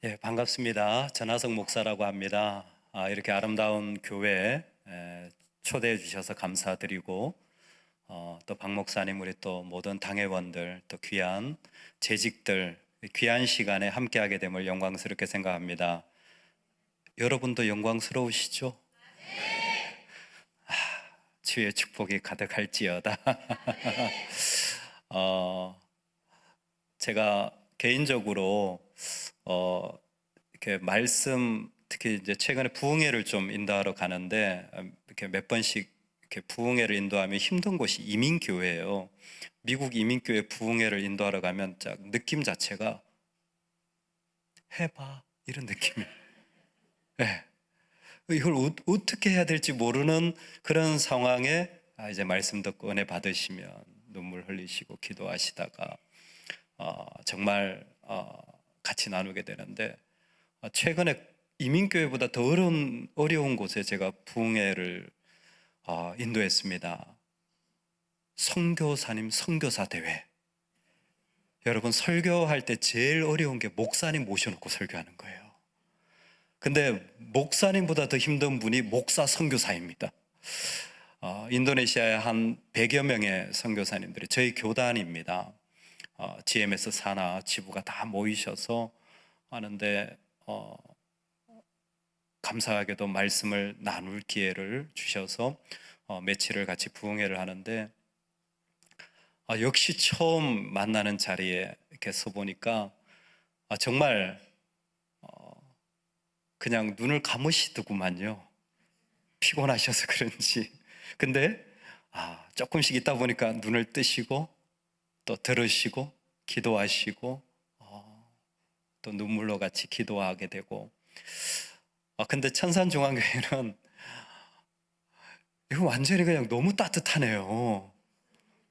예, 반갑습니다. 전하성 목사라고 합니다. 이렇게 아름다운 교회 초대해 주셔서 감사드리고, 또 박 목사님, 우리 또 모든 당회원들, 또 귀한 재직들, 귀한 시간에 함께하게 됨을 영광스럽게 생각합니다. 여러분도 영광스러우시죠? 주의 축복이 가득할지어다. 어, 제가 개인적으로 이렇게 말씀, 특히 이제 최근에 부흥회를 좀 인도하러 가는데, 이렇게 몇 번씩 이렇게 부흥회를 인도하면 힘든 곳이 이민교회예요. 미국 이민교회 부흥회를 인도하러 가면 딱 느낌 자체가 해봐 이런 느낌이에요. 네. 이걸 어떻게 해야 될지 모르는 그런 상황에 이제 말씀 듣고 은혜 받으시면 눈물 흘리시고 기도하시다가 정말 같이 나누게 되는데, 최근에 이민교회보다 더 어려운 곳에 제가 부흥회를 인도했습니다. 선교사님 선교사 대회. 여러분, 설교할 때 제일 어려운 게 목사님 모셔놓고 설교하는 거예요. 근데 목사님보다 더 힘든 분이 목사 선교사입니다. 인도네시아의 한 100여 명의 선교사님들이 저희 교단입니다. GMS 산하 지부가 다 모이셔서 하는데, 감사하게도 말씀을 나눌 기회를 주셔서 며칠을 같이 부흥회를 하는데, 역시 처음 만나는 자리에 이렇게 서 보니까 정말 그냥 눈을 감으시더구만요. 피곤하셔서 그런지. 근데 조금씩 있다 보니까 눈을 뜨시고 또 들으시고 기도하시고 또 눈물로 같이 기도하게 되고. 근데 천산중앙교회는 이거 완전히 그냥 너무 따뜻하네요.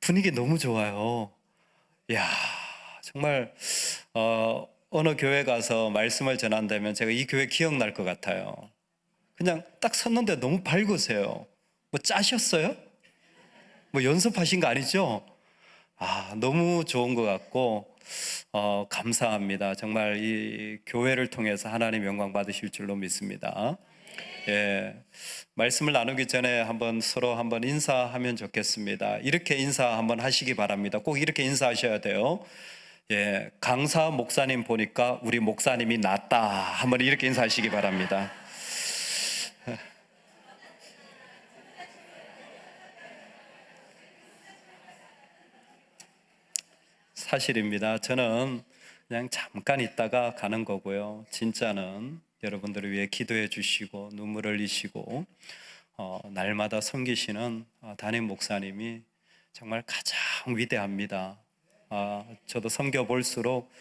분위기 너무 좋아요. 야, 정말 어느 교회 가서 말씀을 전한다면 제가 이 교회 기억날 것 같아요. 그냥 딱 섰는데 너무 밝으세요. 뭐 짜셨어요? 뭐 연습하신 거 아니죠? 너무 좋은 것 같고 감사합니다. 정말 이 교회를 통해서 하나님 영광 받으실 줄로 믿습니다. 예, 말씀을 나누기 전에 서로 한번 인사하면 좋겠습니다. 이렇게 인사 한번 하시기 바랍니다. 꼭 이렇게 인사하셔야 돼요. 예, 강사 목사님 보니까 우리 목사님이 낫다. 한번 이렇게 인사하시기 바랍니다. 사실입니다. 저는 그냥 잠깐 있다가 가는 거고요. 진짜는 여러분들을 위해 기도해 주시고 눈물 흘리시고 날마다 섬기시는 담임 목사님이 정말 가장 위대합니다. 저도 섬겨 볼수록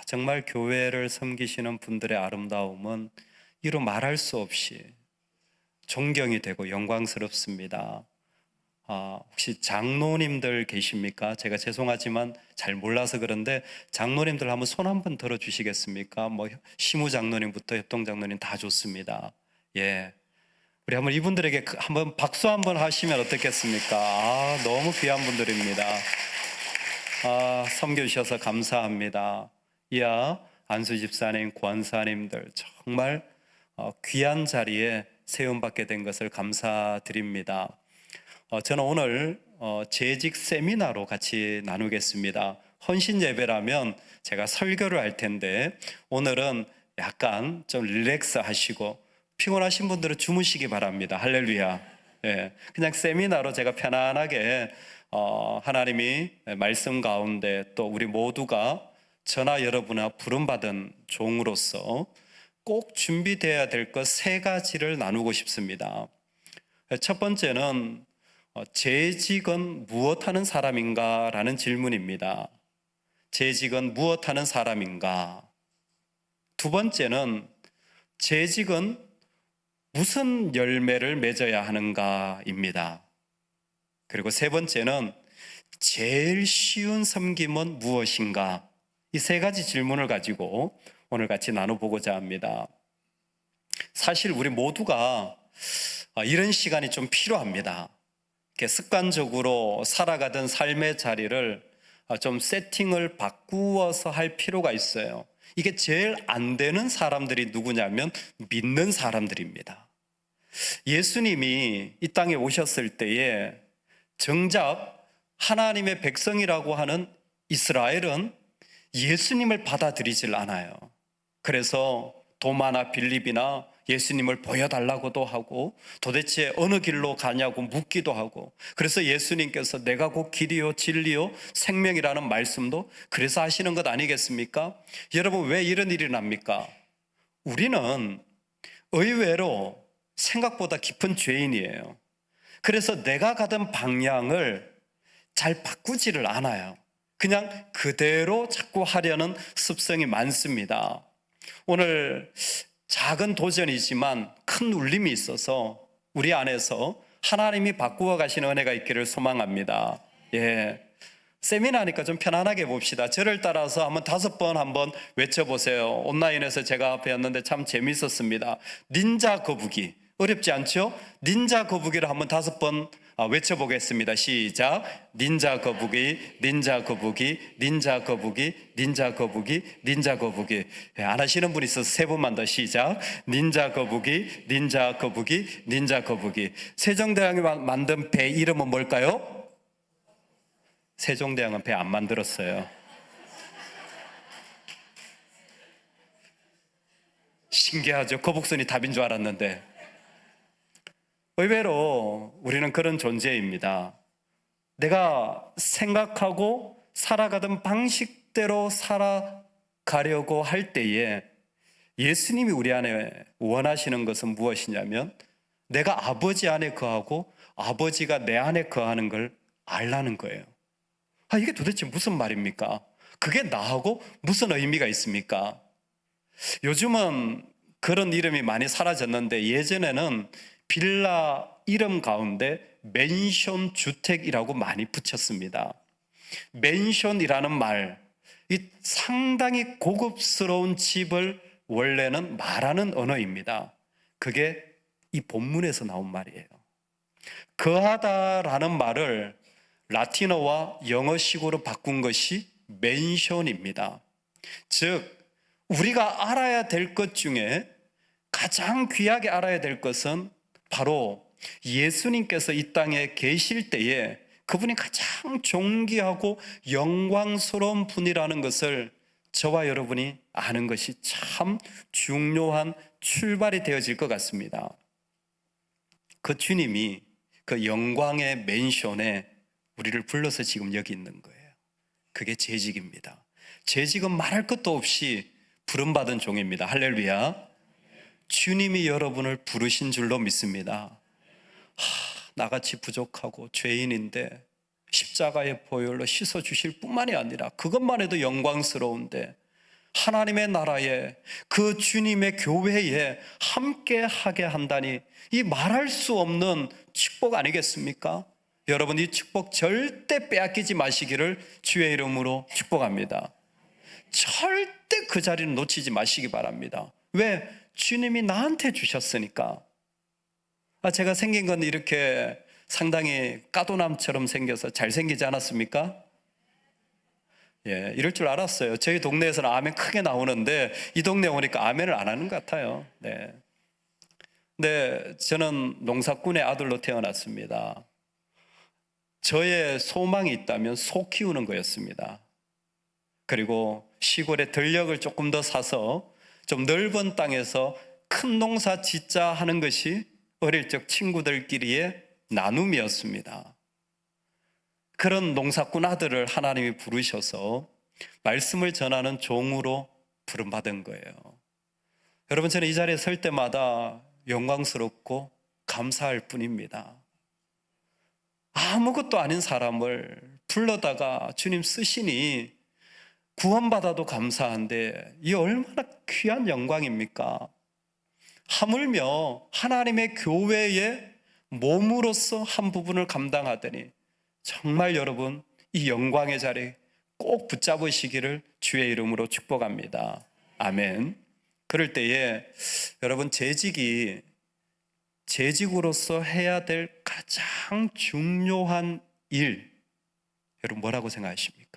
정말 교회를 섬기시는 분들의 아름다움은 이루 말할 수 없이 존경이 되고 영광스럽습니다. 혹시 장로님들 계십니까? 제가 죄송하지만 잘 몰라서 그런데 장로님들 한번 손 한번 들어 주시겠습니까? 뭐 시무 장로님부터 협동 장로님 다 좋습니다. 예, 우리 한번 이분들에게 한번 박수 한번 하시면 어떻겠습니까? 너무 귀한 분들입니다. 섬겨주셔서 감사합니다. 이하 안수 집사님, 권사님들 정말 귀한 자리에 세움받게 된 것을 감사드립니다. 저는 오늘 재직 세미나로 같이 나누겠습니다. 헌신 예배라면 제가 설교를 할 텐데 오늘은 약간 좀 릴렉스 하시고 피곤하신 분들은 주무시기 바랍니다. 할렐루야. 예, 그냥 세미나로 제가 편안하게 하나님이 말씀 가운데 또 우리 모두가 저나 여러분과 부름받은 종으로서 꼭 준비되어야 될 것 세 가지를 나누고 싶습니다. 첫 번째는 재직은 무엇하는 사람인가? 라는 질문입니다. 재직은 무엇하는 사람인가? 두 번째는 재직은 무슨 열매를 맺어야 하는가입니다. 그리고 세 번째는 제일 쉬운 섬김은 무엇인가? 이 세 가지 질문을 가지고 오늘 같이 나눠보고자 합니다. 사실 우리 모두가 이런 시간이 좀 필요합니다. 습관적으로 살아가던 삶의 자리를 좀 세팅을 바꾸어서 할 필요가 있어요. 이게 제일 안 되는 사람들이 누구냐면 믿는 사람들입니다. 예수님이 이 땅에 오셨을 때에 정작 하나님의 백성이라고 하는 이스라엘은 예수님을 받아들이질 않아요. 그래서 도마나 빌립이나 예수님을 보여달라고도 하고 도대체 어느 길로 가냐고 묻기도 하고, 그래서 예수님께서 내가 곧 길이요 진리요 생명이라는 말씀도 그래서 하시는 것 아니겠습니까? 여러분, 왜 이런 일이 납니까? 우리는 의외로 생각보다 깊은 죄인이에요. 그래서 내가 가던 방향을 잘 바꾸지를 않아요. 그냥 그대로 자꾸 하려는 습성이 많습니다. 오늘 작은 도전이지만 큰 울림이 있어서 우리 안에서 하나님이 바꾸어 가시는 은혜가 있기를 소망합니다. 예. 세미나니까 좀 편안하게 봅시다. 저를 따라서 한번 5번 한번 외쳐보세요. 온라인에서 제가 배웠는데 참 재밌었습니다. 닌자 거북이. 어렵지 않죠? 닌자 거북이를 한번 5번 외쳐보겠습니다. 시작. 닌자 거북이, 닌자 거북이, 닌자 거북이, 닌자 거북이, 닌자 거북이. 안 하시는 분 있어서 3번만 더 시작. 닌자 거북이, 닌자 거북이, 닌자 거북이. 세종대왕이 만든 배 이름은 뭘까요? 세종대왕은 배 안 만들었어요. 신기하죠? 거북선이 답인 줄 알았는데. 의외로 우리는 그런 존재입니다. 내가 생각하고 살아가던 방식대로 살아가려고 할 때에 예수님이 우리 안에 원하시는 것은 무엇이냐면 내가 아버지 안에 거하고 아버지가 내 안에 거하는 걸 알라는 거예요. 이게 도대체 무슨 말입니까? 그게 나하고 무슨 의미가 있습니까? 요즘은 그런 이름이 많이 사라졌는데 예전에는 빌라 이름 가운데 맨션 주택이라고 많이 붙였습니다. 맨션이라는 말, 이 상당히 고급스러운 집을 원래는 말하는 언어입니다. 그게 이 본문에서 나온 말이에요. 거하다라는 말을 라틴어와 영어식으로 바꾼 것이 맨션입니다. 즉 우리가 알아야 될 것 중에 가장 귀하게 알아야 될 것은 바로 예수님께서 이 땅에 계실 때에 그분이 가장 존귀하고 영광스러운 분이라는 것을 저와 여러분이 아는 것이 참 중요한 출발이 되어질 것 같습니다. 그 주님이 그 영광의 맨션에 우리를 불러서 지금 여기 있는 거예요. 그게 재직입니다. 재직은 말할 것도 없이 부름받은 종입니다. 할렐루야. 주님이 여러분을 부르신 줄로 믿습니다. 나같이 부족하고 죄인인데 십자가의 보혈로 씻어주실 뿐만이 아니라 그것만 해도 영광스러운데 하나님의 나라에 그 주님의 교회에 함께 하게 한다니 이 말할 수 없는 축복 아니겠습니까? 여러분, 이 축복 절대 빼앗기지 마시기를 주의 이름으로 축복합니다. 절대 그 자리를 놓치지 마시기 바랍니다. 왜? 주님이 나한테 주셨으니까. 제가 생긴 건 이렇게 상당히 까도남처럼 생겨서 잘생기지 않았습니까? 예, 이럴 줄 알았어요. 저희 동네에서는 아멘 크게 나오는데 이 동네 오니까 아멘을 안 하는 것 같아요. 네. 근데 저는 농사꾼의 아들로 태어났습니다. 저의 소망이 있다면 소 키우는 거였습니다. 그리고 시골에 들녘을 조금 더 사서 좀 넓은 땅에서 큰 농사 짓자 하는 것이 어릴 적 친구들끼리의 나눔이었습니다. 그런 농사꾼 아들을 하나님이 부르셔서 말씀을 전하는 종으로 부름받은 거예요. 여러분, 저는 이 자리에 설 때마다 영광스럽고 감사할 뿐입니다. 아무것도 아닌 사람을 불러다가 주님 쓰시니 구원받아도 감사한데 이 얼마나 귀한 영광입니까? 하물며 하나님의 교회의 몸으로서 한 부분을 감당하더니 정말 여러분 이 영광의 자리 꼭 붙잡으시기를 주의 이름으로 축복합니다. 아멘. 그럴 때에 여러분 재직으로서 해야 될 가장 중요한 일, 여러분 뭐라고 생각하십니까?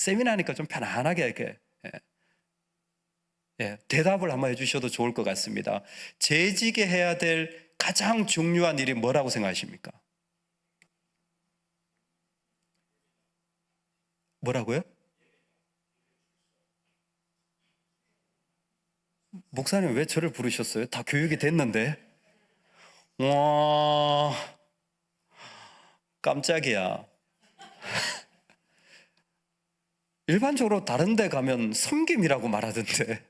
세미나니까 좀 편안하게 이렇게 대답을 한번 해주셔도 좋을 것 같습니다. 재직에 해야 될 가장 중요한 일이 뭐라고 생각하십니까? 뭐라고요? 목사님 왜 저를 부르셨어요? 다 교육이 됐는데. 와, 깜짝이야. 일반적으로 다른 데 가면 섬김이라고 말하던데.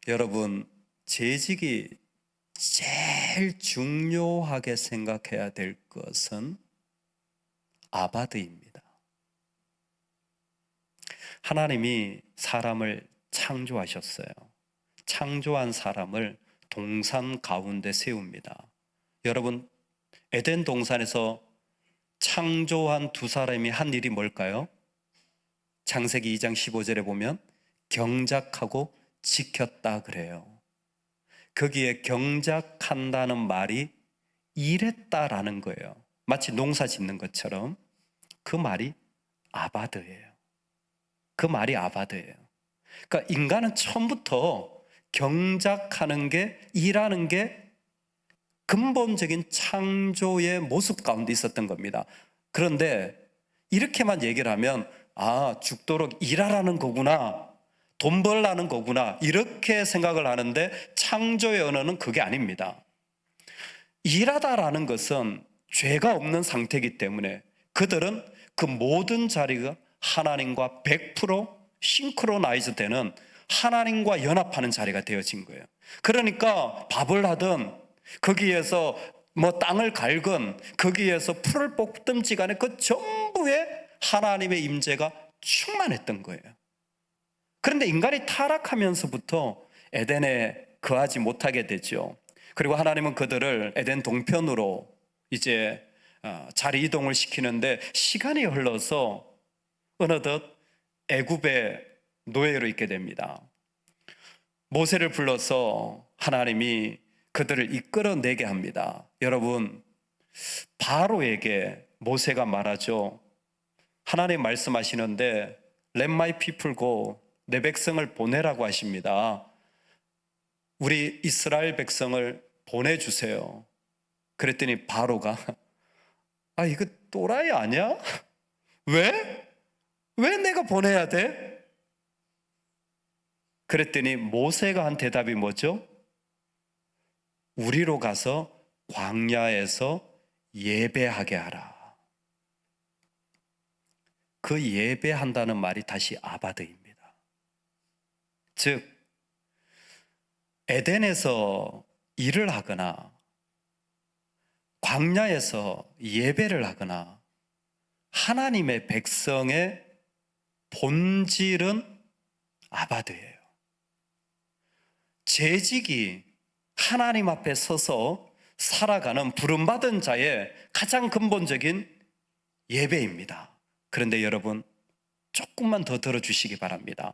여러분, 재직이 제일 중요하게 생각해야 될 것은 아바드입니다. 하나님이 사람을 창조하셨어요. 창조한 사람을 동산 가운데 세웁니다. 여러분, 에덴 동산에서 창조한 두 사람이 한 일이 뭘까요? 창세기 2장 15절에 보면 경작하고 지켰다 그래요. 거기에 경작한다는 말이 일했다라는 거예요. 마치 농사 짓는 것처럼. 그 말이 아바드예요. 그 말이 아바드예요. 그러니까 인간은 처음부터 경작하는 게, 일하는 게 근본적인 창조의 모습 가운데 있었던 겁니다. 그런데 이렇게만 얘기를 하면 죽도록 일하라는 거구나, 돈 벌라는 거구나, 이렇게 생각을 하는데 창조의 언어는 그게 아닙니다. 일하다라는 것은 죄가 없는 상태이기 때문에 그들은 그 모든 자리가 하나님과 100% 싱크로나이즈 되는, 하나님과 연합하는 자리가 되어진 거예요. 그러니까 밥을 하든 거기에서 땅을 갈건 거기에서 풀을 뽑든지 간에 그 전부에 하나님의 임재가 충만했던 거예요. 그런데 인간이 타락하면서부터 에덴에 거하지 못하게 되죠. 그리고 하나님은 그들을 에덴 동편으로 이제 자리 이동을 시키는데 시간이 흘러서 어느덧 애굽의 노예로 있게 됩니다. 모세를 불러서 하나님이 그들을 이끌어내게 합니다. 여러분, 바로에게 모세가 말하죠. 하나님 말씀하시는데 Let my people go, 내 백성을 보내라고 하십니다. 우리 이스라엘 백성을 보내주세요. 그랬더니 바로가 이거 또라이 아니야? 왜? 왜 내가 보내야 돼? 그랬더니 모세가 한 대답이 뭐죠? 우리로 가서 광야에서 예배하게 하라. 그 예배한다는 말이 다시 아바드입니다. 즉 에덴에서 일을 하거나 광야에서 예배를 하거나 하나님의 백성의 본질은 아바드예요. 재직이 하나님 앞에 서서 살아가는 부름받은 자의 가장 근본적인 예배입니다. 그런데 여러분, 조금만 더 들어주시기 바랍니다.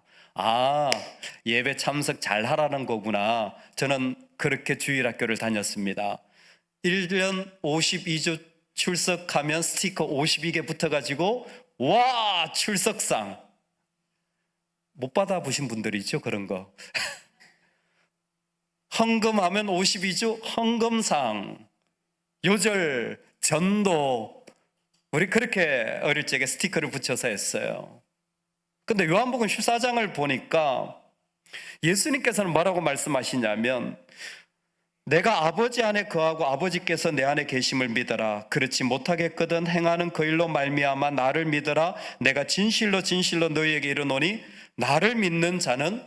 예배 참석 잘 하라는 거구나. 저는 그렇게 주일학교를 다녔습니다. 1년 52주 출석하면 스티커 52개 붙어가지고 와, 출석상. 못 받아보신 분들이 있죠, 그런 거. 헌금하면 52주 헌금상, 요절, 전도. 우리 그렇게 어릴 적에 스티커를 붙여서 했어요. 근데 요한복음 14장을 보니까 예수님께서는 뭐라고 말씀하시냐면 내가 아버지 안에 거하고 아버지께서 내 안에 계심을 믿어라. 그렇지 못하겠거든 행하는 그 일로 말미암아 나를 믿어라. 내가 진실로 진실로 너희에게 이르노니 나를 믿는 자는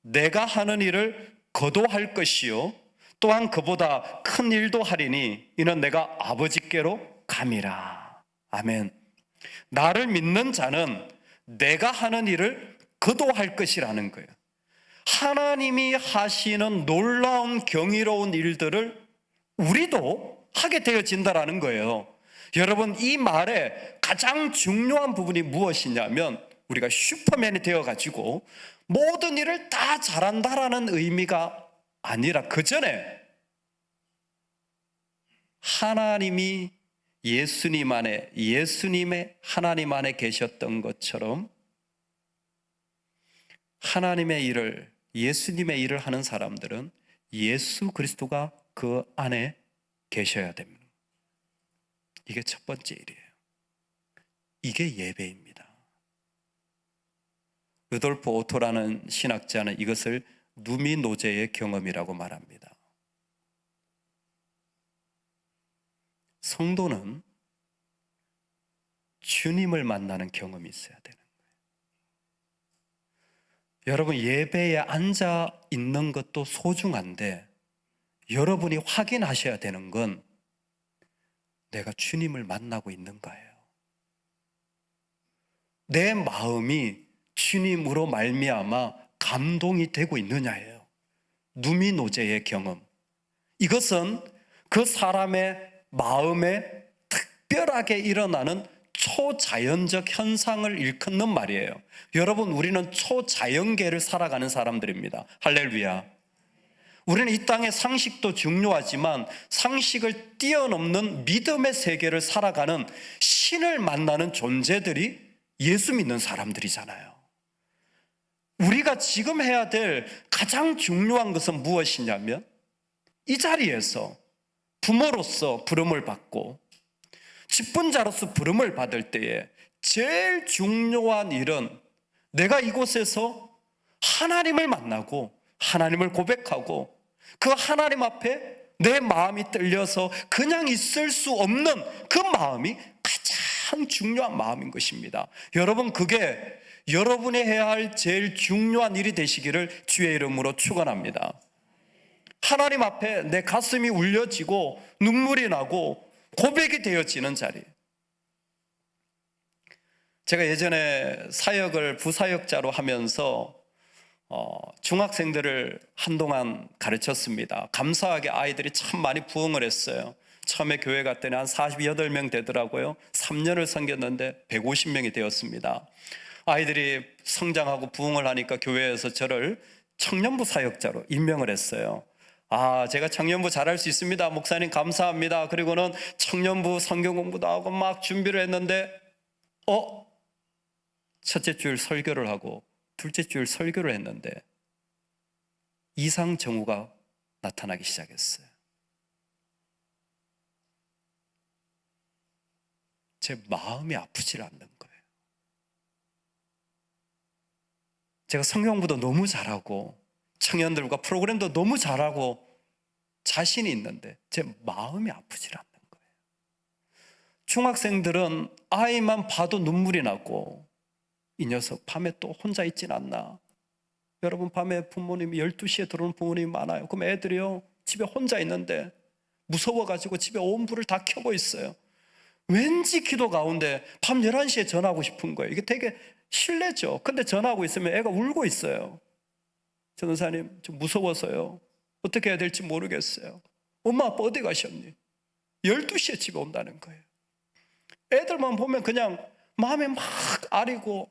내가 하는 일을 거도할 것이요 또한 그보다 큰 일도 하리니 이는 내가 아버지께로 감이라. 아멘. 나를 믿는 자는 내가 하는 일을 거도할 것이라는 거예요. 하나님이 하시는 놀라운 경이로운 일들을 우리도 하게 되어진다라는 거예요. 여러분, 이 말의 가장 중요한 부분이 무엇이냐면 우리가 슈퍼맨이 되어가지고 모든 일을 다 잘한다라는 의미가 아니라 그 전에 하나님이 예수님 안에, 예수님의 하나님 안에 계셨던 것처럼 하나님의 일을, 예수님의 일을 하는 사람들은 예수 그리스도가 그 안에 계셔야 됩니다. 이게 첫 번째 일이에요. 이게 예배입니다. 루돌프 오토라는 신학자는 이것을 누미노제의 경험이라고 말합니다. 성도는 주님을 만나는 경험이 있어야 되는 거예요. 여러분, 예배에 앉아 있는 것도 소중한데 여러분이 확인하셔야 되는 건 내가 주님을 만나고 있는가예요. 내 마음이 주님으로 말미암아 감동이 되고 있느냐예요. 누미노제의 경험. 이것은 그 사람의 마음에 특별하게 일어나는 초자연적 현상을 일컫는 말이에요. 여러분, 우리는 초자연계를 살아가는 사람들입니다. 할렐루야. 우리는 이 땅의 상식도 중요하지만 상식을 뛰어넘는 믿음의 세계를 살아가는 신을 만나는 존재들이 예수 믿는 사람들이잖아요. 우리가 지금 해야 될 가장 중요한 것은 무엇이냐면 이 자리에서 부모로서 부름을 받고 직분자로서 부름을 받을 때에 제일 중요한 일은 내가 이곳에서 하나님을 만나고 하나님을 고백하고 그 하나님 앞에 내 마음이 떨려서 그냥 있을 수 없는 그 마음이 가장 중요한 마음인 것입니다. 여러분, 그게 여러분이 해야 할 제일 중요한 일이 되시기를 주의 이름으로 축원합니다. 하나님 앞에 내 가슴이 울려지고 눈물이 나고 고백이 되어지는 자리. 제가 예전에 사역을 부사역자로 하면서 중학생들을 한동안 가르쳤습니다. 감사하게 아이들이 참 많이 부흥을 했어요. 처음에 교회 갔더니 한 48명 되더라고요. 3년을 섬겼는데 150명이 되었습니다. 아이들이 성장하고 부흥을 하니까 교회에서 저를 청년부 사역자로 임명을 했어요. 제가 청년부 잘할 수 있습니다. 목사님 감사합니다. 그리고는 청년부 성경 공부도 하고 막 준비를 했는데 첫째 주일 설교를 하고 둘째 주일 설교를 했는데 이상 징후가 나타나기 시작했어요. 제 마음이 아프질 않는 거예요. 제가 성경 공부도 너무 잘하고 청년들과 프로그램도 너무 잘하고 자신이 있는데 제 마음이 아프질 않는 거예요. 중학생들은 아이만 봐도 눈물이 나고 이 녀석 밤에 또 혼자 있진 않나. 여러분, 밤에 부모님이 12시에 들어오는 부모님이 많아요. 그럼 애들이요 집에 혼자 있는데 무서워가지고 집에 온 불을 다 켜고 있어요. 왠지 기도 가운데 밤 11시에 전화하고 싶은 거예요. 이게 되게 실례죠. 근데 전화하고 있으면 애가 울고 있어요. 전도사님, 좀 무서워서요 어떻게 해야 될지 모르겠어요. 엄마 아빠 어디 가셨니? 12시에 집에 온다는 거예요. 애들만 보면 그냥 마음이 막 아리고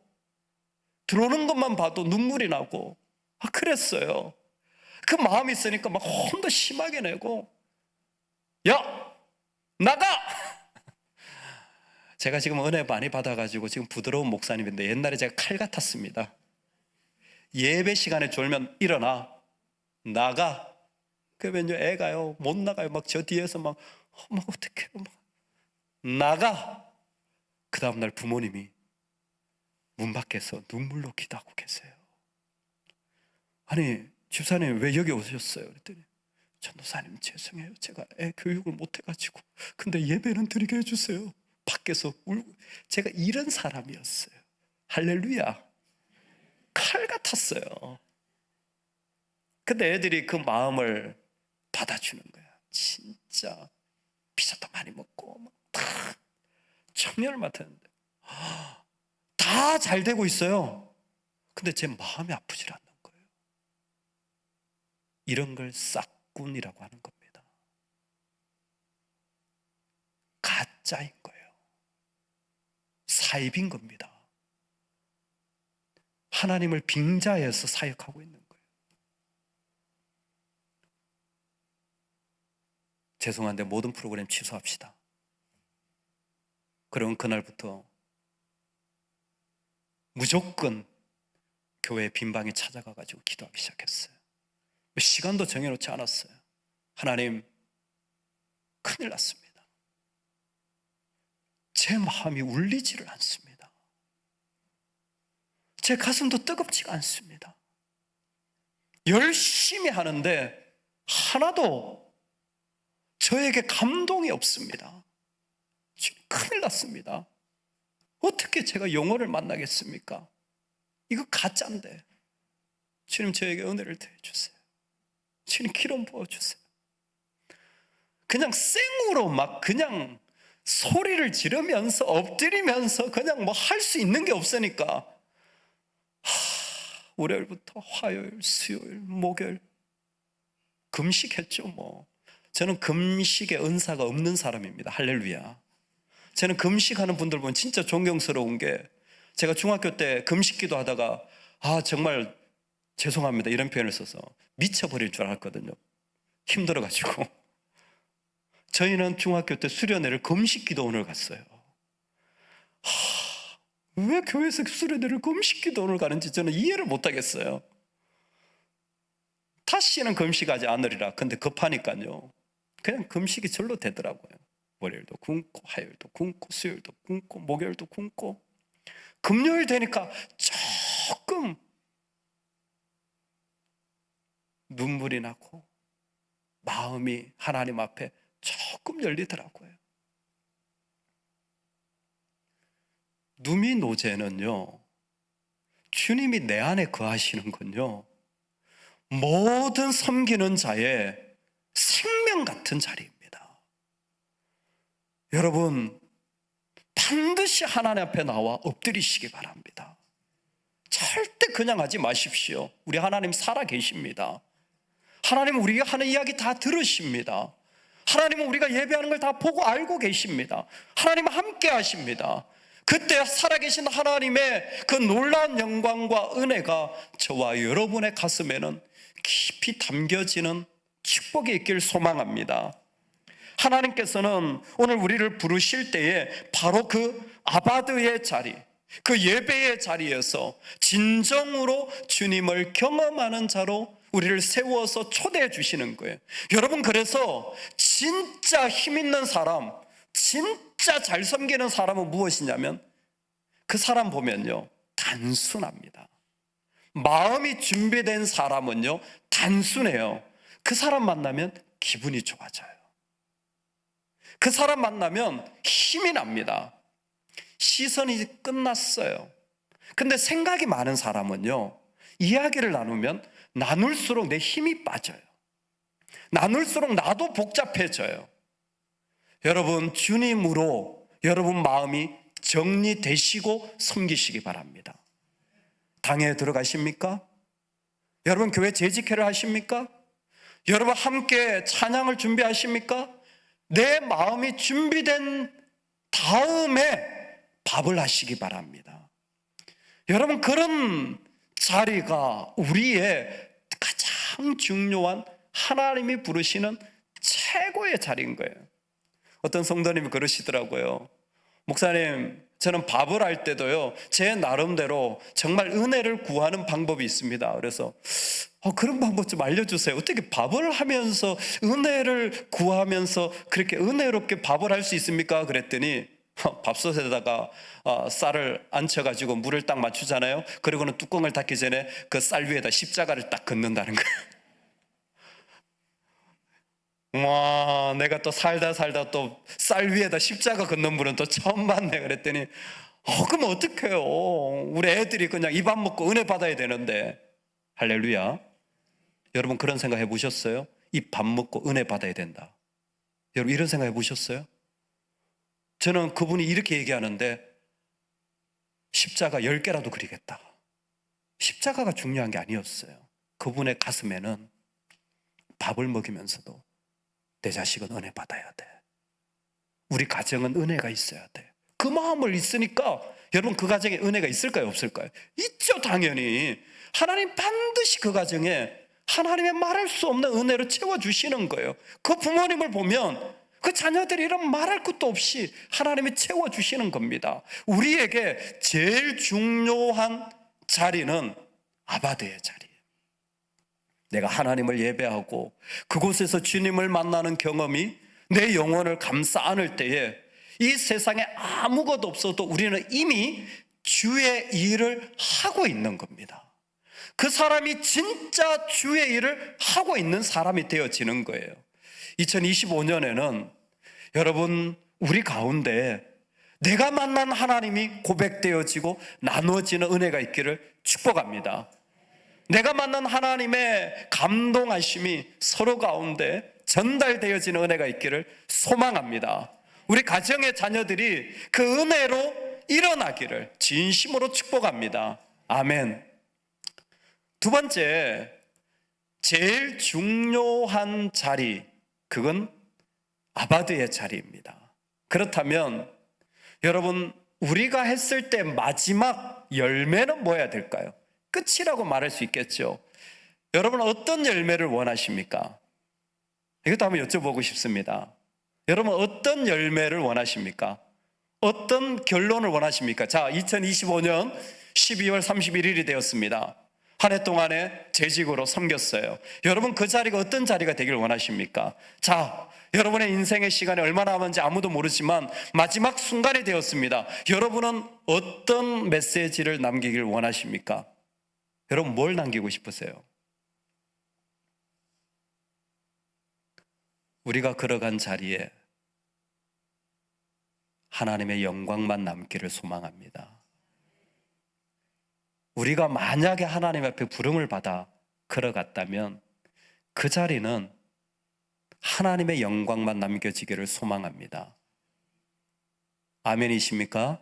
들어오는 것만 봐도 눈물이 나고 그랬어요. 그 마음이 있으니까 막 혼도 심하게 내고 야 나가! 제가 지금 은혜 많이 받아가지고 지금 부드러운 목사님인데 옛날에 제가 칼 같았습니다. 예배 시간에 졸면 일어나 나가. 그러면요 애가요 못 나가요. 막 저 뒤에서 막 어떡해 막 나가. 그 다음날 부모님이 문 밖에서 눈물로 기도하고 계세요. 아니 집사님 왜 여기 오셨어요? 그랬더니 전도사님 죄송해요. 제가 애 교육을 못해가지고 근데 예배는 드리게 해주세요. 밖에서 울고. 제가 이런 사람이었어요. 할렐루야. 칼 같았어요. 근데 애들이 그 마음을 받아주는 거야. 진짜 피자도 많이 먹고 다 청년을 맡았는데 다 잘 되고 있어요. 근데 제 마음이 아프질 않는 거예요. 이런 걸 싹군이라고 하는 겁니다. 가짜인 거예요. 사입인 겁니다. 하나님을 빙자해서 사역하고 있는 거예요. 죄송한데 모든 프로그램 취소합시다. 그런 그날부터 무조건 교회 빈방에 찾아가가지고 기도하기 시작했어요. 시간도 정해놓지 않았어요. 하나님, 큰일 났습니다. 제 마음이 울리지를 않습니다. 제 가슴도 뜨겁지가 않습니다. 열심히 하는데 하나도 저에게 감동이 없습니다. 큰일 났습니다. 어떻게 제가 영혼을 만나겠습니까? 이거 가짜인데. 주님, 저에게 은혜를 더해주세요. 주님, 기름 부어주세요. 그냥 생으로 막 그냥 소리를 지르면서 엎드리면서 그냥 뭐 할 수 있는 게 없으니까 월요일부터 화요일, 수요일, 목요일 금식했죠. 뭐 저는 금식의 은사가 없는 사람입니다. 할렐루야. 저는 금식하는 분들 보면 진짜 존경스러운 게, 제가 중학교 때 금식기도 하다가 정말 죄송합니다 이런 표현을 써서 미쳐버릴 줄 알았거든요. 힘들어가지고. 저희는 중학교 때 수련회를 금식기도원을 갔어요. 왜 교회에서 수련회를 금식기도원을 가는지 저는 이해를 못하겠어요. 다시는 금식하지 않으리라. 근데 급하니까요 그냥 금식이 절로 되더라고요. 월요일도 굶고 화요일도 굶고 수요일도 굶고 목요일도 굶고, 금요일 되니까 조금 눈물이 나고 마음이 하나님 앞에 조금 열리더라고요. 누미노제는요, 주님이 내 안에 거하시는 건요, 모든 섬기는 자의 생명 같은 자리입니다. 여러분, 반드시 하나님 앞에 나와 엎드리시기 바랍니다. 절대 그냥 하지 마십시오. 우리 하나님 살아 계십니다. 하나님은 우리가 하는 이야기 다 들으십니다. 하나님은 우리가 예배하는 걸 다 보고 알고 계십니다. 하나님은 함께 하십니다. 그때 살아계신 하나님의 그 놀라운 영광과 은혜가 저와 여러분의 가슴에는 깊이 담겨지는 축복이 있길 소망합니다. 하나님께서는 오늘 우리를 부르실 때에 바로 그 아바드의 자리, 그 예배의 자리에서 진정으로 주님을 경험하는 자로 우리를 세워서 초대해 주시는 거예요. 여러분, 그래서 진짜 힘 있는 사람, 진짜 잘 섬기는 사람은 무엇이냐면, 그 사람 보면요 단순합니다. 마음이 준비된 사람은요 단순해요. 그 사람 만나면 기분이 좋아져요. 그 사람 만나면 힘이 납니다. 시선이 끝났어요. 근데 생각이 많은 사람은요, 이야기를 나누면 나눌수록 내 힘이 빠져요. 나눌수록 나도 복잡해져요. 여러분, 주님으로 여러분 마음이 정리되시고 섬기시기 바랍니다. 당회에 들어가십니까? 여러분, 교회 재직회를 하십니까? 여러분, 함께 찬양을 준비하십니까? 내 마음이 준비된 다음에 밥을 하시기 바랍니다. 여러분, 그런 자리가 우리의 가장 중요한 하나님이 부르시는 최고의 자리인 거예요. 어떤 성도님이 그러시더라고요. 목사님, 저는 밥을 할 때도요 제 나름대로 정말 은혜를 구하는 방법이 있습니다. 그래서 그런 방법 좀 알려주세요. 어떻게 밥을 하면서 은혜를 구하면서 그렇게 은혜롭게 밥을 할 수 있습니까? 그랬더니 밥솥에다가 쌀을 앉혀가지고 물을 딱 맞추잖아요. 그리고는 뚜껑을 닫기 전에 그 쌀 위에다 십자가를 딱 긋는다는 거예요. 와, 내가 또 살다 또 쌀 위에다 십자가 긋는 분은 또 처음 봤네. 그랬더니 그럼 어떡해요? 우리 애들이 그냥 이 밥 먹고 은혜 받아야 되는데. 할렐루야. 여러분, 그런 생각 해보셨어요? 이 밥 먹고 은혜 받아야 된다. 여러분, 이런 생각 해보셨어요? 저는 그분이 이렇게 얘기하는데, 십자가 10개라도 그리겠다. 십자가가 중요한 게 아니었어요. 그분의 가슴에는 밥을 먹이면서도 내 자식은 은혜 받아야 돼. 우리 가정은 은혜가 있어야 돼. 그 마음을 있으니까 여러분, 그 가정에 은혜가 있을까요, 없을까요? 있죠, 당연히. 하나님 반드시 그 가정에 하나님의 말할 수 없는 은혜로 채워주시는 거예요. 그 부모님을 보면 그 자녀들이 이런 말할 것도 없이 하나님이 채워주시는 겁니다. 우리에게 제일 중요한 자리는 아바데의 자리예요. 내가 하나님을 예배하고 그곳에서 주님을 만나는 경험이 내 영혼을 감싸 안을 때에 이 세상에 아무것도 없어도 우리는 이미 주의 일을 하고 있는 겁니다. 그 사람이 진짜 주의 일을 하고 있는 사람이 되어지는 거예요. 2025년에는 여러분, 우리 가운데 내가 만난 하나님이 고백되어지고 나누어지는 은혜가 있기를 축복합니다. 내가 만난 하나님의 감동하심이 서로 가운데 전달되어지는 은혜가 있기를 소망합니다. 우리 가정의 자녀들이 그 은혜로 일어나기를 진심으로 축복합니다. 아멘. 두 번째, 제일 중요한 자리, 그건 아바드의 자리입니다. 그렇다면 여러분, 우리가 했을 때 마지막 열매는 뭐여야 될까요? 끝이라고 말할 수 있겠죠. 여러분, 어떤 열매를 원하십니까? 이것도 한번 여쭤보고 싶습니다. 여러분, 어떤 열매를 원하십니까? 어떤 결론을 원하십니까? 자, 2025년 12월 31일이 되었습니다. 한 해 동안에 재직으로 섬겼어요. 여러분, 그 자리가 어떤 자리가 되길 원하십니까? 자, 여러분의 인생의 시간이 얼마나 남았는지 아무도 모르지만 마지막 순간이 되었습니다. 여러분은 어떤 메시지를 남기길 원하십니까? 여러분, 뭘 남기고 싶으세요? 우리가 걸어간 자리에 하나님의 영광만 남기를 소망합니다. 우리가 만약에 하나님 앞에 부름을 받아 걸어갔다면 그 자리는 하나님의 영광만 남겨지기를 소망합니다. 아멘이십니까?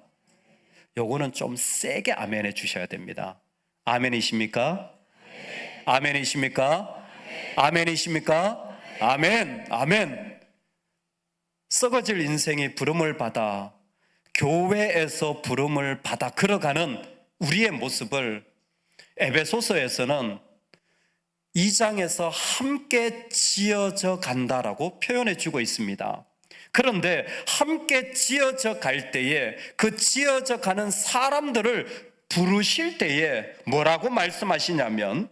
요거는 좀 세게 아멘해 주셔야 됩니다. 아멘이십니까? 아멘이십니까? 아멘이십니까? 아멘, 아멘. 썩어질 인생이 부름을 받아 교회에서 부름을 받아 걸어가는 우리의 모습을 에베소서에서는 2장에서 함께 지어져 간다라고 표현해 주고 있습니다. 그런데 함께 지어져 갈 때에 그 지어져 가는 사람들을 부르실 때에 뭐라고 말씀하시냐면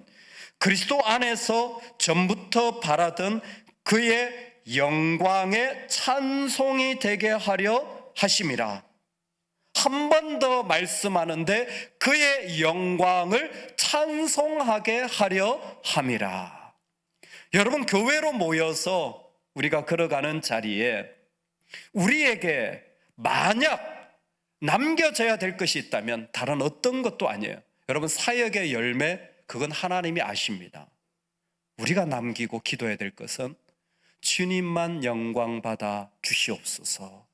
그리스도 안에서 전부터 바라던 그의 영광의 찬송이 되게 하려 하심이라. 한 번 더 말씀하는데 그의 영광을 찬송하게 하려 함이라. 여러분, 교회로 모여서 우리가 걸어가는 자리에 우리에게 만약 남겨져야 될 것이 있다면 다른 어떤 것도 아니에요. 여러분, 사역의 열매, 그건 하나님이 아십니다. 우리가 남기고 기도해야 될 것은 주님만 영광 받아 주시옵소서,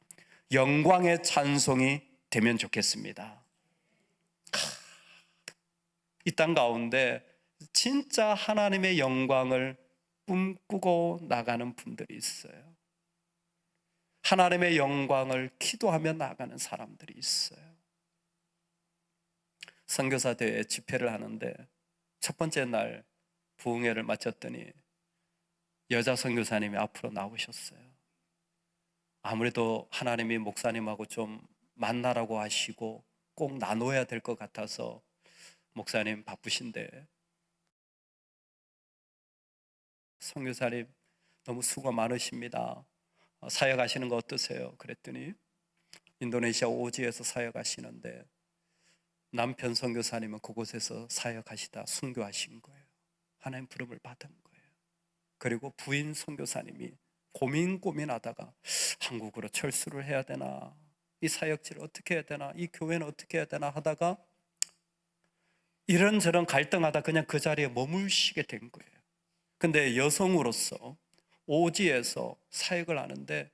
영광의 찬송이 되면 좋겠습니다. 이 땅 가운데 진짜 하나님의 영광을 꿈꾸고 나가는 분들이 있어요. 하나님의 영광을 기도하며 나가는 사람들이 있어요. 선교사 대회 집회를 하는데 첫 번째 날 부흥회를 마쳤더니 여자 선교사님이 앞으로 나오셨어요. 아무래도 하나님이 목사님하고 좀 만나라고 하시고 꼭 나눠야 될 것 같아서 목사님 바쁘신데 선교사님 너무 수고 많으십니다. 사역하시는 거 어떠세요? 그랬더니 인도네시아 오지에서 사역하시는데 남편 선교사님은 그곳에서 사역하시다 순교하신 거예요. 하나님 부름을 받은 거예요. 그리고 부인 선교사님이 고민하다가 한국으로 철수를 해야 되나, 이 사역지를 어떻게 해야 되나, 이 교회는 어떻게 해야 되나 하다가 이런저런 갈등하다 그냥 그 자리에 머물시게 된 거예요. 근데 여성으로서 오지에서 사역을 하는데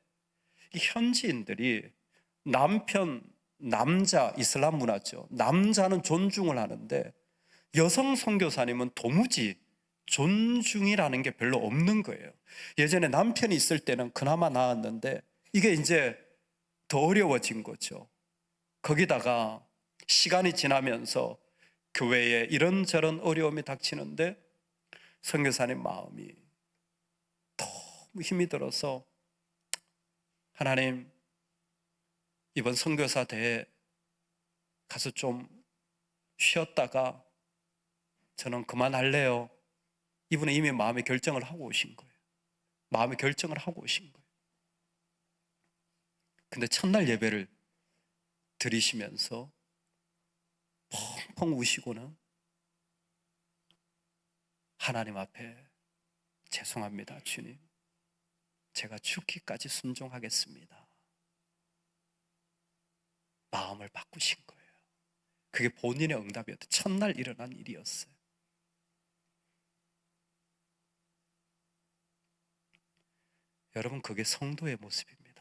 이 현지인들이 남자 이슬람 문화죠. 남자는 존중을 하는데 여성 선교사님은 도무지 존중이라는 게 별로 없는 거예요. 예전에 남편이 있을 때는 그나마 나았는데 이게 이제 더 어려워진 거죠. 거기다가 시간이 지나면서 교회에 이런저런 어려움이 닥치는데 선교사님 마음이 너무 힘이 들어서 하나님, 이번 선교사 대회 가서 좀 쉬었다가 저는 그만할래요. 이분은 이미 마음의 결정을 하고 오신 거예요. 마음의 결정을 하고 오신 거예요. 근데 첫날 예배를 드리시면서 펑펑 우시고는 하나님 앞에 죄송합니다, 주님. 제가 죽기까지 순종하겠습니다. 마음을 바꾸신 거예요. 그게 본인의 응답이었어요. 첫날 일어난 일이었어요. 여러분, 그게 성도의 모습입니다.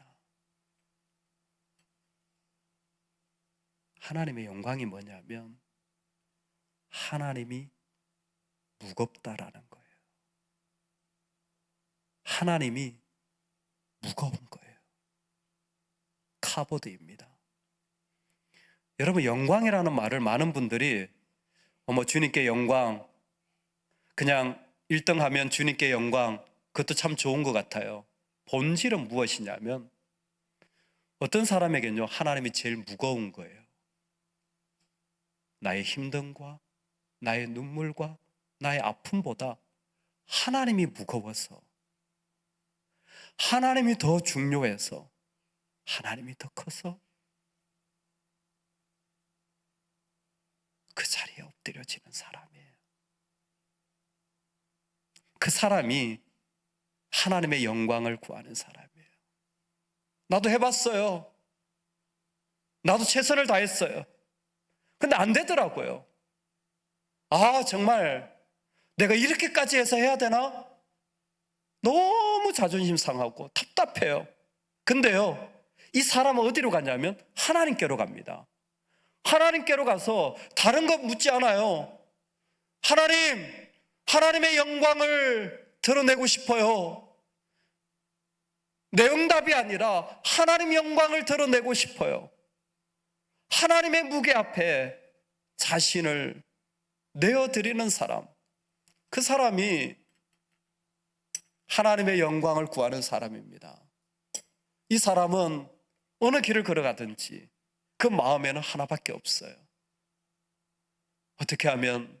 하나님의 영광이 뭐냐면 하나님이 무겁다라는 거예요. 하나님이 무거운 거예요. 카보드입니다. 여러분, 영광이라는 말을 많은 분들이 주님께 영광, 그냥 1등 하면 주님께 영광, 그것도 참 좋은 것 같아요. 본질은 무엇이냐면 어떤 사람에게는요, 하나님이 제일 무거운 거예요. 나의 힘듦과 나의 눈물과 나의 아픔보다 하나님이 무거워서, 하나님이 더 중요해서, 하나님이 더 커서 그 자리에 엎드려지는 사람이에요. 그 사람이 하나님의 영광을 구하는 사람이에요. 나도 해봤어요. 나도 최선을 다했어요. 근데 안 되더라고요. 정말 내가 이렇게까지 해서 해야 되나? 너무 자존심 상하고 답답해요. 근데요, 이 사람은 어디로 가냐면 하나님께로 갑니다. 하나님께로 가서 다른 것 묻지 않아요. 하나님, 하나님의 영광을 드러내고 싶어요. 내 응답이 아니라 하나님의 영광을 드러내고 싶어요. 하나님의 무게 앞에 자신을 내어드리는 사람, 그 사람이 하나님의 영광을 구하는 사람입니다. 이 사람은 어느 길을 걸어가든지 그 마음에는 하나밖에 없어요. 어떻게 하면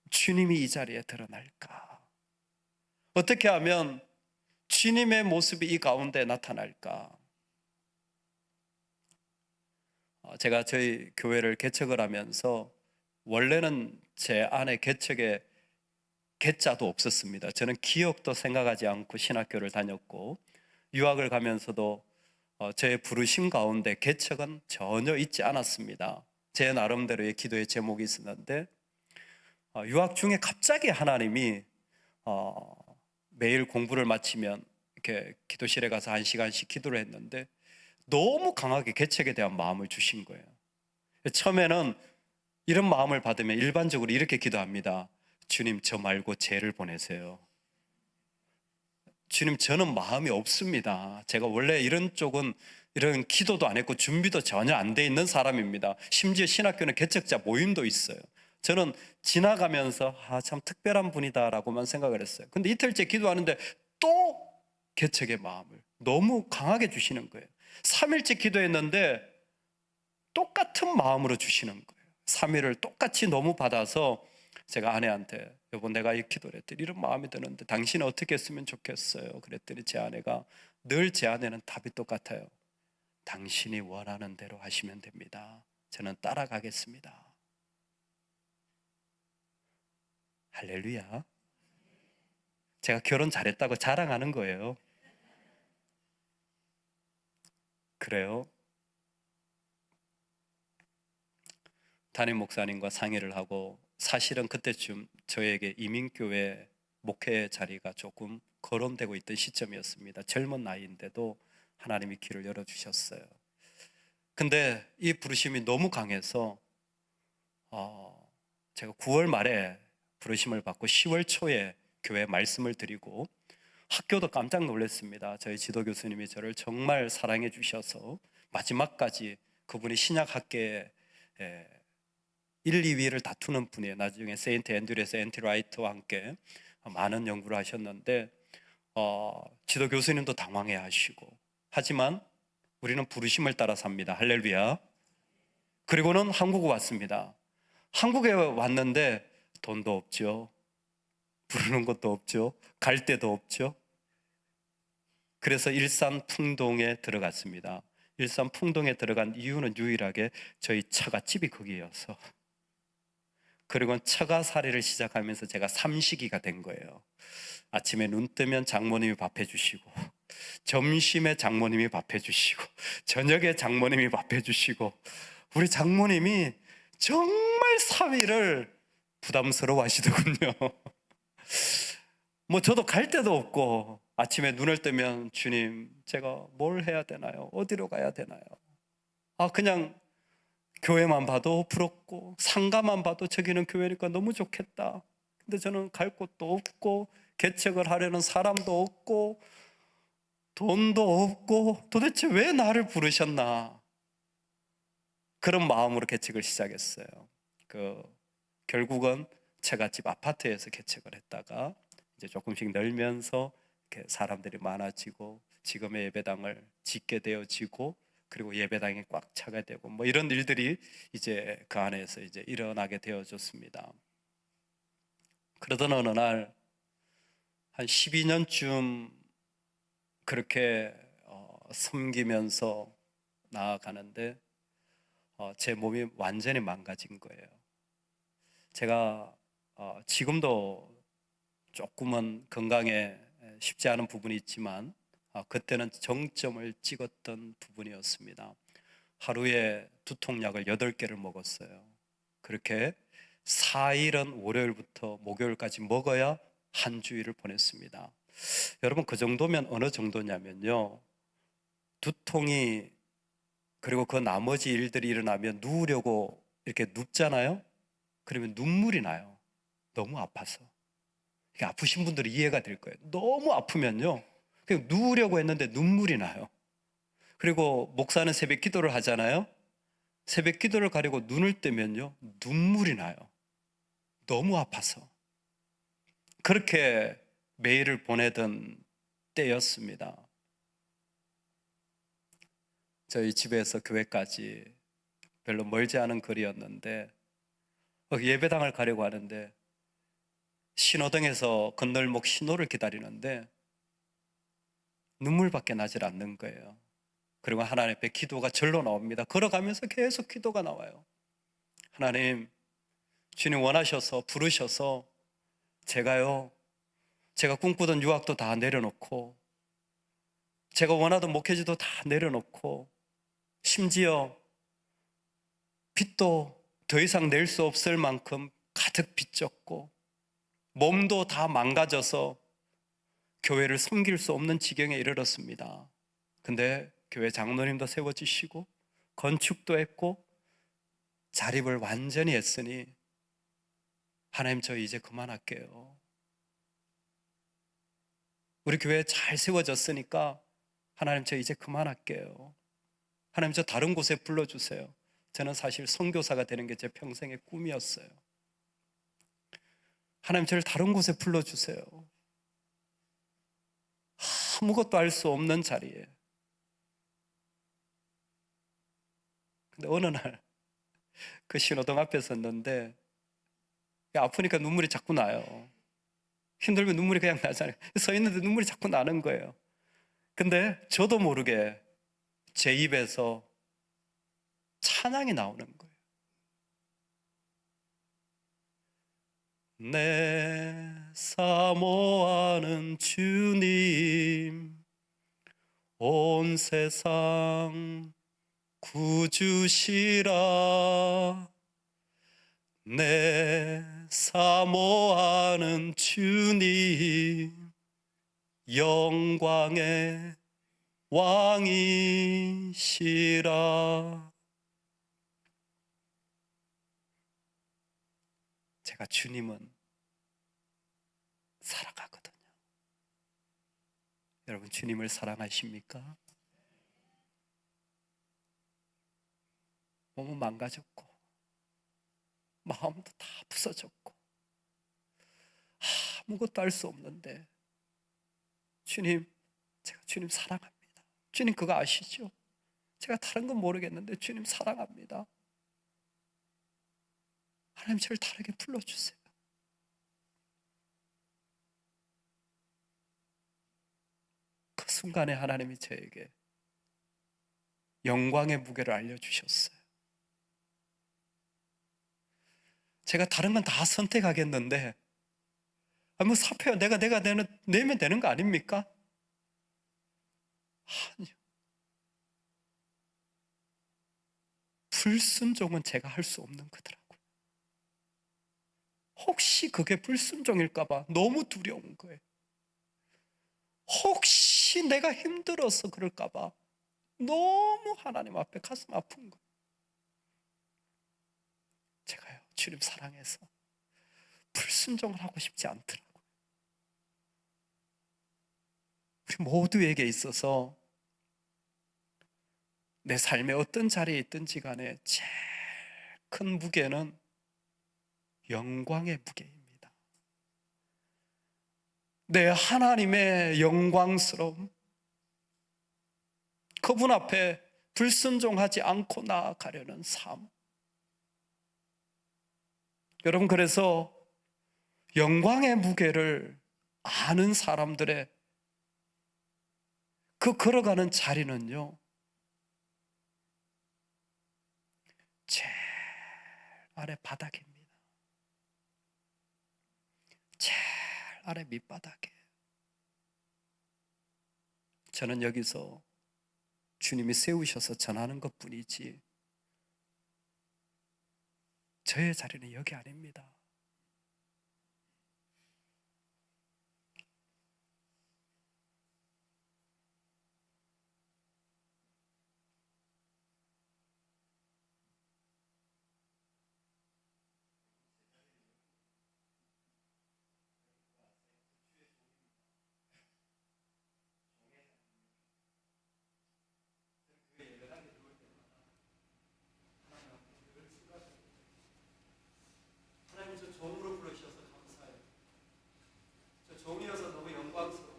주님이 이 자리에 드러날까? 어떻게 하면 주님의 모습이 이 가운데 나타날까? 제가 저희 교회를 개척을 하면서 원래는 제 안에 개척에 개자도 없었습니다. 저는 기억도 생각하지 않고 신학교를 다녔고 유학을 가면서도 저의 부르심 가운데 개척은 전혀 있지 않았습니다. 제 나름대로의 기도의 제목이 있었는데 유학 중에 갑자기 하나님이 매일 공부를 마치면 이렇게 기도실에 가서 1시간씩 기도를 했는데 너무 강하게 개척에 대한 마음을 주신 거예요. 처음에는 이런 마음을 받으면 일반적으로 이렇게 기도합니다. 주님, 저 말고 쟤를 보내세요. 주님, 저는 마음이 없습니다. 제가 원래 이런 쪽은 이런 기도도 안 했고 준비도 전혀 안 돼 있는 사람입니다. 심지어 신학교는 개척자 모임도 있어요. 저는 지나가면서 참 특별한 분이다라고만 생각을 했어요. 근데 이틀째 기도하는데 또 개척의 마음을 너무 강하게 주시는 거예요. 3일째 기도했는데 똑같은 마음으로 주시는 거예요. 3일을 똑같이 너무 받아서 제가 아내한테 여보, 내가 이 기도를 했더니 이런 마음이 드는데 당신은 어떻게 했으면 좋겠어요? 그랬더니 제 아내가 늘 제 아내는 답이 똑같아요. 당신이 원하는 대로 하시면 됩니다. 저는 따라가겠습니다. 할렐루야. 제가 결혼 잘했다고 자랑하는 거예요. 그래요. 담임 목사님과 상의를 하고 사실은 그때쯤 저에게 이민교회 목회 자리가 조금 거론되고 있던 시점이었습니다. 젊은 나이인데도 하나님이 길을 열어주셨어요. 근데 이 부르심이 너무 강해서 제가 9월 말에 부르심을 받고 10월 초에 교회 말씀을 드리고 학교도 깜짝 놀랐습니다. 저희 지도 교수님이 저를 정말 사랑해 주셔서 마지막까지 그분이 신약학계에 1, 2위를 다투는 분이에요. 나중에 세인트 앤드류에서 앤티 라이트와 함께 많은 연구를 하셨는데 지도 교수님도 당황해 하시고 하지만 우리는 부르심을 따라 삽니다. 할렐루야. 그리고는 한국에 왔습니다. 한국에 왔는데 돈도 없죠. 부르는 것도 없죠. 갈 데도 없죠. 그래서 일산 풍동에 들어갔습니다. 일산 풍동에 들어간 이유는 유일하게 저희 처갓집이 거기여서. 그리고 처가살이를 시작하면서 제가 삼식이가 된 거예요. 아침에 눈 뜨면 장모님이 밥 해주시고, 점심에 장모님이 밥 해주시고, 저녁에 장모님이 밥 해주시고, 우리 장모님이 정말 사위를 부담스러워 하시더군요. 뭐 저도 갈 데도 없고, 아침에 눈을 뜨면 주님, 제가 뭘 해야 되나요? 어디로 가야 되나요? 그냥 교회만 봐도 부럽고, 상가만 봐도 저기는 교회니까 너무 좋겠다. 근데 저는 갈 곳도 없고, 개척을 하려는 사람도 없고, 돈도 없고, 도대체 왜 나를 부르셨나? 그런 마음으로 개척을 시작했어요. 결국은 처갓집 아파트에서 개척을 했다가 이제 조금씩 늘면서 이렇게 사람들이 많아지고, 지금의 예배당을 짓게 되어지고, 그리고 예배당이 꽉 차게 되고, 뭐 이런 일들이 이제 그 안에서 이제 일어나게 되어졌습니다. 그러던 어느 날 한 12년쯤 그렇게 섬기면서 나아가는데 제 몸이 완전히 망가진 거예요. 제가 지금도 조금은 건강에 쉽지 않은 부분이 있지만 그때는 정점을 찍었던 부분이었습니다. 하루에 두통약을 8개를 먹었어요. 그렇게 4일은 월요일부터 목요일까지 먹어야 한 주일을 보냈습니다. 여러분, 그 정도면 어느 정도냐면요, 두통이, 그리고 그 나머지 일들이 일어나면 누우려고 이렇게 눕잖아요. 그러면 눈물이 나요. 너무 아파서. 이게 아프신 분들은 이해가 될 거예요. 너무 아프면요, 그냥 누우려고 했는데 눈물이 나요. 그리고 목사는 새벽 기도를 하잖아요. 새벽 기도를 가리고 눈을 뜨면요, 눈물이 나요. 너무 아파서. 그렇게 매일을 보내던 때였습니다. 저희 집에서 교회까지 별로 멀지 않은 거리였는데 예배당을 가려고 하는데 신호등에서 건널목 신호를 기다리는데 눈물밖에 나질 않는 거예요. 그리고 하나님 앞에 기도가 절로 나옵니다. 걸어가면서 계속 기도가 나와요. 하나님, 주님 원하셔서 부르셔서 제가 꿈꾸던 유학도 다 내려놓고, 제가 원하던 목회지도 다 내려놓고, 심지어 빚도 더 이상 낼 수 없을 만큼 가득 빚졌고, 몸도 다 망가져서 교회를 섬길 수 없는 지경에 이르렀습니다. 근데 교회 장로님도 세워지시고 건축도 했고 자립을 완전히 했으니, 하나님, 저 이제 그만할게요. 우리 교회 잘 세워졌으니까 하나님, 저 이제 그만할게요. 하나님, 저 다른 곳에 불러주세요. 저는 사실 선교사가 되는 게 제 평생의 꿈이었어요. 하나님, 저를 다른 곳에 불러주세요. 아무것도 알 수 없는 자리에. 근데 어느 날 그 신호등 앞에 섰는데 아프니까 눈물이 자꾸 나요. 힘들면 눈물이 그냥 나잖아요. 서 있는데 눈물이 자꾸 나는 거예요. 근데 저도 모르게 제 입에서 찬양이 나오는 거예요. 내 사모하는 주님, 온 세상 구주시라. 내 사모하는 주님, 영광의 왕이시라. 제가 주님은 사랑하거든요. 여러분, 주님을 사랑하십니까? 몸은 망가졌고 마음도 다 부서졌고 아무것도 할 수 없는데 주님, 제가 주님 사랑합니다. 주님 그거 아시죠? 제가 다른 건 모르겠는데 주님 사랑합니다. 하나님 저를 다르게 불러주세요. 그 순간에 하나님이 저에게 영광의 무게를 알려주셨어요. 제가 다른 건 다 선택하겠는데 뭐 사표야 내가 내면 되는 거 아닙니까? 아니요. 불순종은 제가 할 수 없는 거더라고요. 혹시 그게 불순종일까 봐 너무 두려운 거예요. 혹시 내가 힘들어서 그럴까 봐 너무 하나님 앞에 가슴 아픈 거예요. 제가요, 주님 사랑해서 불순종을 하고 싶지 않더라고요. 우리 모두에게 있어서 내 삶의 어떤 자리에 있든지 간에 제일 큰 무게는 영광의 무게입니다. 내 하나님의 영광스러움, 그분 앞에 불순종하지 않고 나아가려는 삶. 여러분, 그래서 영광의 무게를 아는 사람들의 그 걸어가는 자리는요, 제일 아래 바닥입니다. 제일 아래 밑바닥에. 저는 여기서 주님이 세우셔서 전하는 것뿐이지 저의 자리는 여기 아닙니다. 하나님 저 종으로 부르셔서 감사해요. 저 종이어서 너무 영광스러워요.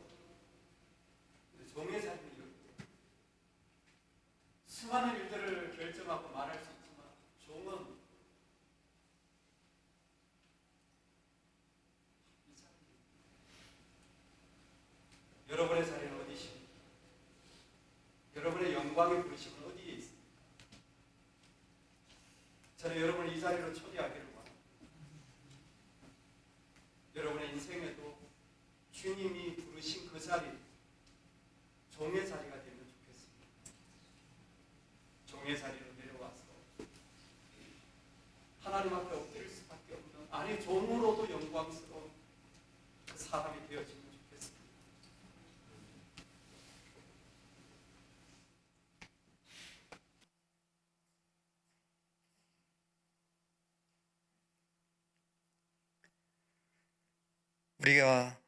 종의 자리는 이렇게 수많은 일들을 결정하고 말할 수 있지만 종은 이 자리. 여러분의 자리는 어디십니까? 여러분의 영광의 부르심은 어디에 있습니까? 저는 여러분을 이 자리로 초대하기를 원합니다. 여러분의 인생에도 주님이 부르신 그 자리, 종의 자리가 되면 좋겠습니다. 종의 자리로 내려와서 하나님 앞에 엎드릴 수밖에 없는, 아니 종으로도 영광스러운 그 사람이 되어지면 좋겠습니다. 우리가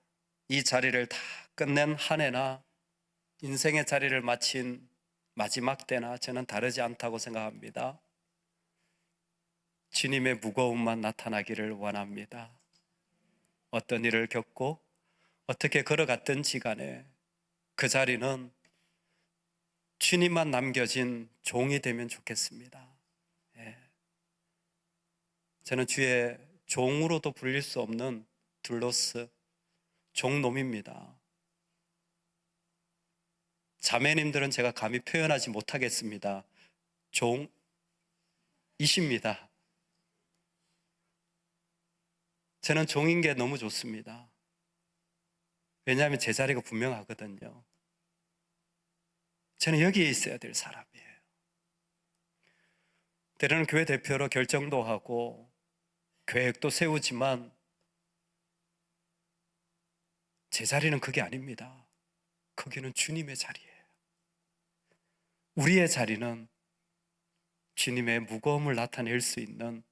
이 자리를 다 끝낸 한 해나 인생의 자리를 마친 마지막 때나 저는 다르지 않다고 생각합니다. 주님의 무거움만 나타나기를 원합니다. 어떤 일을 겪고 어떻게 걸어갔든지 간에 그 자리는 주님만 남겨진 종이 되면 좋겠습니다. 예. 저는 주의 종으로도 불릴 수 없는 둘로스 종놈입니다. 자매님들은 제가 감히 표현하지 못하겠습니다. 종이십니다. 저는 종인 게 너무 좋습니다. 왜냐하면 제 자리가 분명하거든요. 저는 여기에 있어야 될 사람이에요. 때로는 교회 대표로 결정도 하고 계획도 세우지만 제 자리는 그게 아닙니다. 거기는 주님의 자리예요. 우리의 자리는 주님의 무거움을 나타낼 수 있는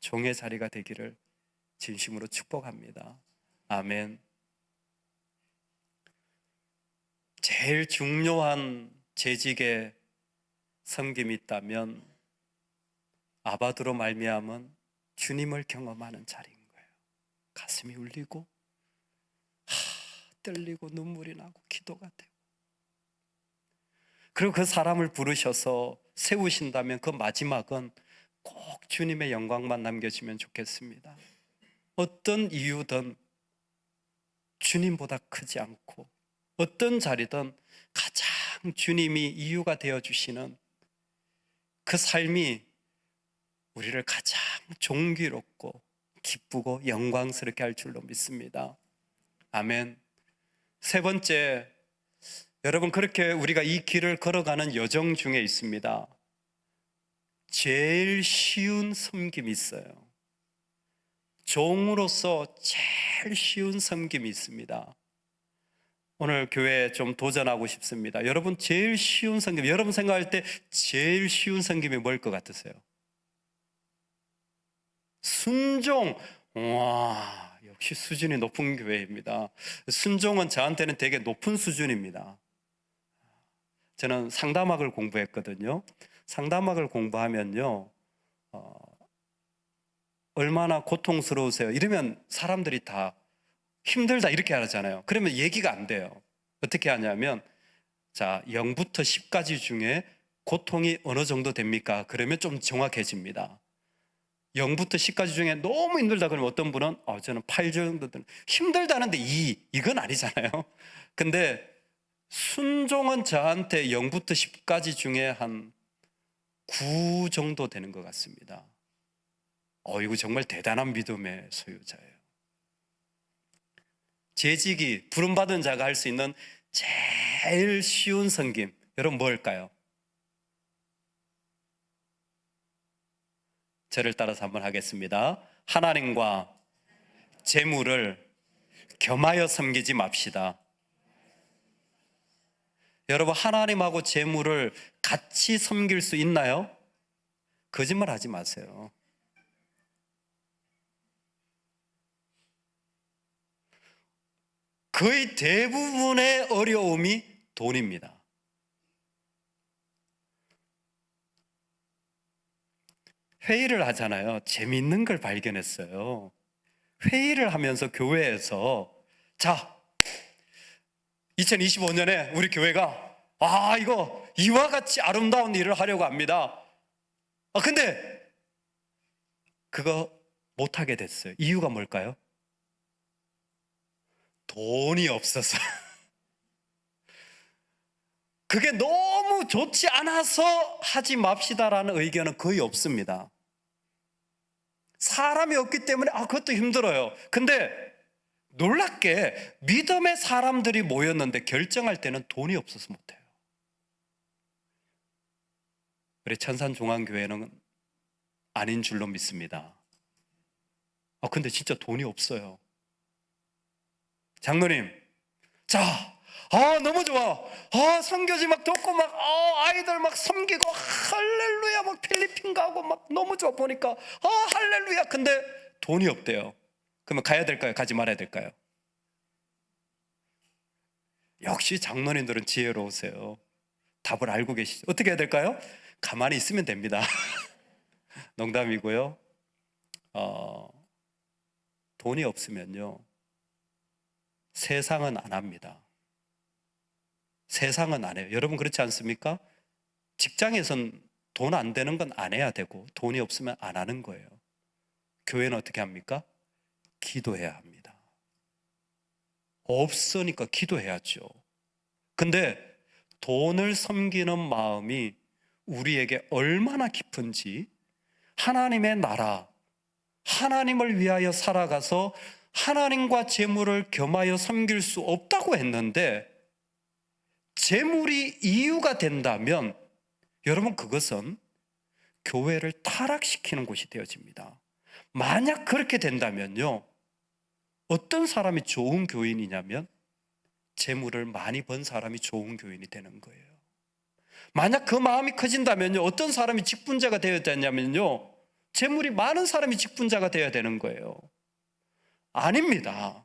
종의 자리가 되기를 진심으로 축복합니다. 아멘. 제일 중요한 재직에 섬김이 있다면 아바드로 말미암은 주님을 경험하는 자리인 거예요. 가슴이 울리고 떨리고 눈물이 나고 기도가 되고 그리고 그 사람을 부르셔서 세우신다면 그 마지막은 꼭 주님의 영광만 남겨지면 좋겠습니다. 어떤 이유든 주님보다 크지 않고 어떤 자리든 가장 주님이 이유가 되어주시는 그 삶이 우리를 가장 존귀롭고 기쁘고 영광스럽게 할 줄로 믿습니다. 아멘. 세 번째, 여러분, 그렇게 우리가 이 길을 걸어가는 여정 중에 있습니다. 제일 쉬운 섬김이 있어요. 종으로서 제일 쉬운 섬김이 있습니다. 오늘 교회에 좀 도전하고 싶습니다. 여러분, 제일 쉬운 섬김, 여러분 생각할 때 제일 쉬운 섬김이 뭘 것 같으세요? 순종. 와, 역시 수준이 높은 교회입니다. 순종은 저한테는 되게 높은 수준입니다. 저는 상담학을 공부했거든요. 상담학을 공부하면요, 얼마나 고통스러우세요? 이러면 사람들이 다 힘들다 이렇게 하잖아요. 그러면 얘기가 안 돼요. 어떻게 하냐면, 자, 0부터 10까지 중에 고통이 어느 정도 됩니까? 그러면 좀 정확해집니다. 0부터 10까지 중에 너무 힘들다 그러면 어떤 분은 저는 8 정도 힘들다는데 2, 이건 아니잖아요. 근데 순종은 저한테 0부터 10까지 중에 한 9 정도 되는 것 같습니다. 이거 정말 대단한 믿음의 소유자예요. 재직이 부름받은 자가 할 수 있는 제일 쉬운 섬김, 여러분 뭘까요? 저를 따라서 한번 하겠습니다. 하나님과 재물을 겸하여 섬기지 맙시다. 여러분, 하나님하고 재물을 같이 섬길 수 있나요? 거짓말 하지 마세요. 거의 대부분의 어려움이 돈입니다. 회의를 하잖아요. 재미있는 걸 발견했어요. 회의를 하면서 교회에서, 자, 2025년에 우리 교회가 이거 이와 같이 아름다운 일을 하려고 합니다. 근데 그거 못하게 됐어요. 이유가 뭘까요? 돈이 없어서. 그게 너무 좋지 않아서 하지 맙시다라는 의견은 거의 없습니다. 사람이 없기 때문에 그것도 힘들어요. 근데 놀랍게 믿음의 사람들이 모였는데 결정할 때는 돈이 없어서 못해요. 우리 천산중앙교회는 아닌 줄로 믿습니다. 근데 진짜 돈이 없어요. 장로님, 자, 너무 좋아. 선교지 막 돕고 막 아이들 막 섬기고 할렐루야 막 필리핀 가고 막 너무 좋아 보니까 할렐루야. 근데 돈이 없대요. 그러면 가야 될까요? 가지 말아야 될까요? 역시 장로님들은 지혜로우세요. 답을 알고 계시죠. 어떻게 해야 될까요? 가만히 있으면 됩니다. 농담이고요. 돈이 없으면요, 세상은 안 합니다. 세상은 안 해요. 여러분 그렇지 않습니까? 직장에선 돈 안 되는 건 안 해야 되고 돈이 없으면 안 하는 거예요. 교회는 어떻게 합니까? 기도해야 합니다. 없으니까 기도해야죠. 근데 돈을 섬기는 마음이 우리에게 얼마나 깊은지, 하나님의 나라, 하나님을 위하여 살아가서 하나님과 재물을 겸하여 섬길 수 없다고 했는데 재물이 이유가 된다면 여러분 그것은 교회를 타락시키는 곳이 되어집니다. 만약 그렇게 된다면요, 어떤 사람이 좋은 교인이냐면 재물을 많이 번 사람이 좋은 교인이 되는 거예요. 만약 그 마음이 커진다면요, 어떤 사람이 직분자가 되어야 되냐면요, 재물이 많은 사람이 직분자가 되어야 되는 거예요. 아닙니다.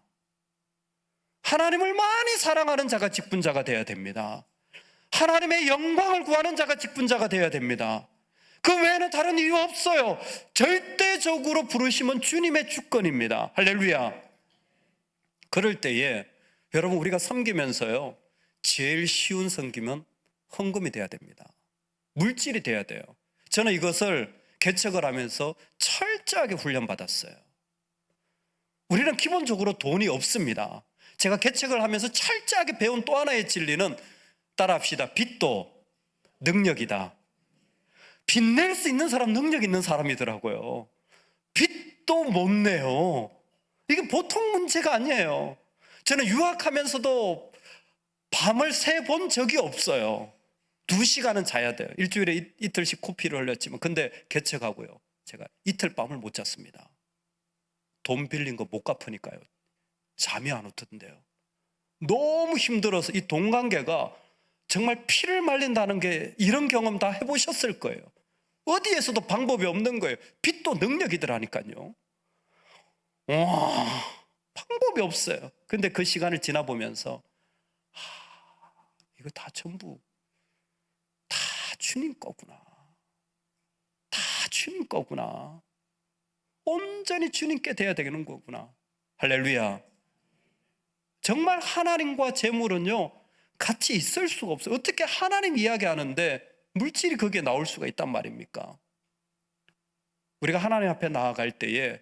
하나님을 많이 사랑하는 자가 직분자가 되어야 됩니다. 하나님의 영광을 구하는 자가 직분자가 되어야 됩니다. 그 외에는 다른 이유 없어요. 절대적으로 부르심은 주님의 주권입니다. 할렐루야. 그럴 때에 여러분 우리가 섬기면서요, 제일 쉬운 섬김은 헌금이 돼야 됩니다. 물질이 돼야 돼요. 저는 이것을 개척을 하면서 철저하게 훈련받았어요. 우리는 기본적으로 돈이 없습니다. 제가 개척을 하면서 철저하게 배운 또 하나의 진리는, 따라합시다. 빚도 능력이다. 빚낼 수 있는 사람 능력 있는 사람이더라고요. 빚도 못 내요. 이게 보통 문제가 아니에요. 저는 유학하면서도 밤을 새 본 적이 없어요. 2시간은 자야 돼요. 일주일에 이틀씩 코피를 흘렸지만, 근데 개척하고요, 제가 이틀 밤을 못 잤습니다. 돈 빌린 거 못 갚으니까요. 잠이 안 오던데요. 너무 힘들어서 이 돈 관계가 정말 피를 말린다는 게, 이런 경험 다 해보셨을 거예요. 어디에서도 방법이 없는 거예요. 빚도 능력이더라니까요. 와, 방법이 없어요. 근데 그 시간을 지나보면서 이거 다 전부 다 주님 거구나. 다 주님 거구나. 온전히 주님께 돼야 되는 거구나. 할렐루야. 정말 하나님과 재물은요, 같이 있을 수가 없어요. 어떻게 하나님 이야기하는데 물질이 거기에 나올 수가 있단 말입니까? 우리가 하나님 앞에 나아갈 때에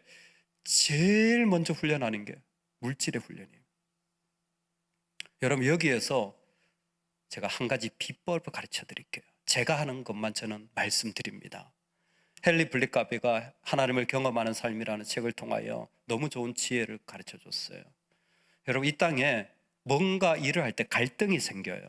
제일 먼저 훈련하는 게 물질의 훈련이에요. 여러분, 여기에서 제가 한 가지 비법을 가르쳐 드릴게요. 제가 하는 것만 저는 말씀드립니다. 헨리 블리카베가 하나님을 경험하는 삶이라는 책을 통하여 너무 좋은 지혜를 가르쳐 줬어요. 여러분, 이 땅에 뭔가 일을 할 때 갈등이 생겨요.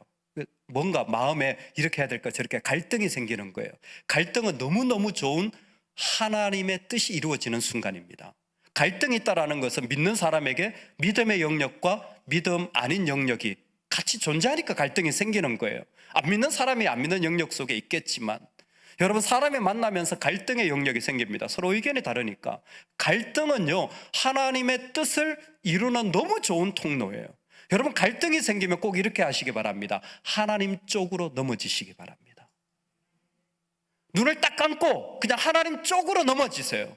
뭔가 마음에 이렇게 해야 될까 저렇게 갈등이 생기는 거예요. 갈등은 너무너무 좋은 하나님의 뜻이 이루어지는 순간입니다. 갈등이 있다는 것은 믿는 사람에게 믿음의 영역과 믿음 아닌 영역이 같이 존재하니까 갈등이 생기는 거예요. 안 믿는 사람이 안 믿는 영역 속에 있겠지만, 여러분, 사람이 만나면서 갈등의 영역이 생깁니다. 서로 의견이 다르니까. 갈등은요, 하나님의 뜻을 이루는 너무 좋은 통로예요. 여러분, 갈등이 생기면 꼭 이렇게 하시기 바랍니다. 하나님 쪽으로 넘어지시기 바랍니다. 눈을 딱 감고 그냥 하나님 쪽으로 넘어지세요.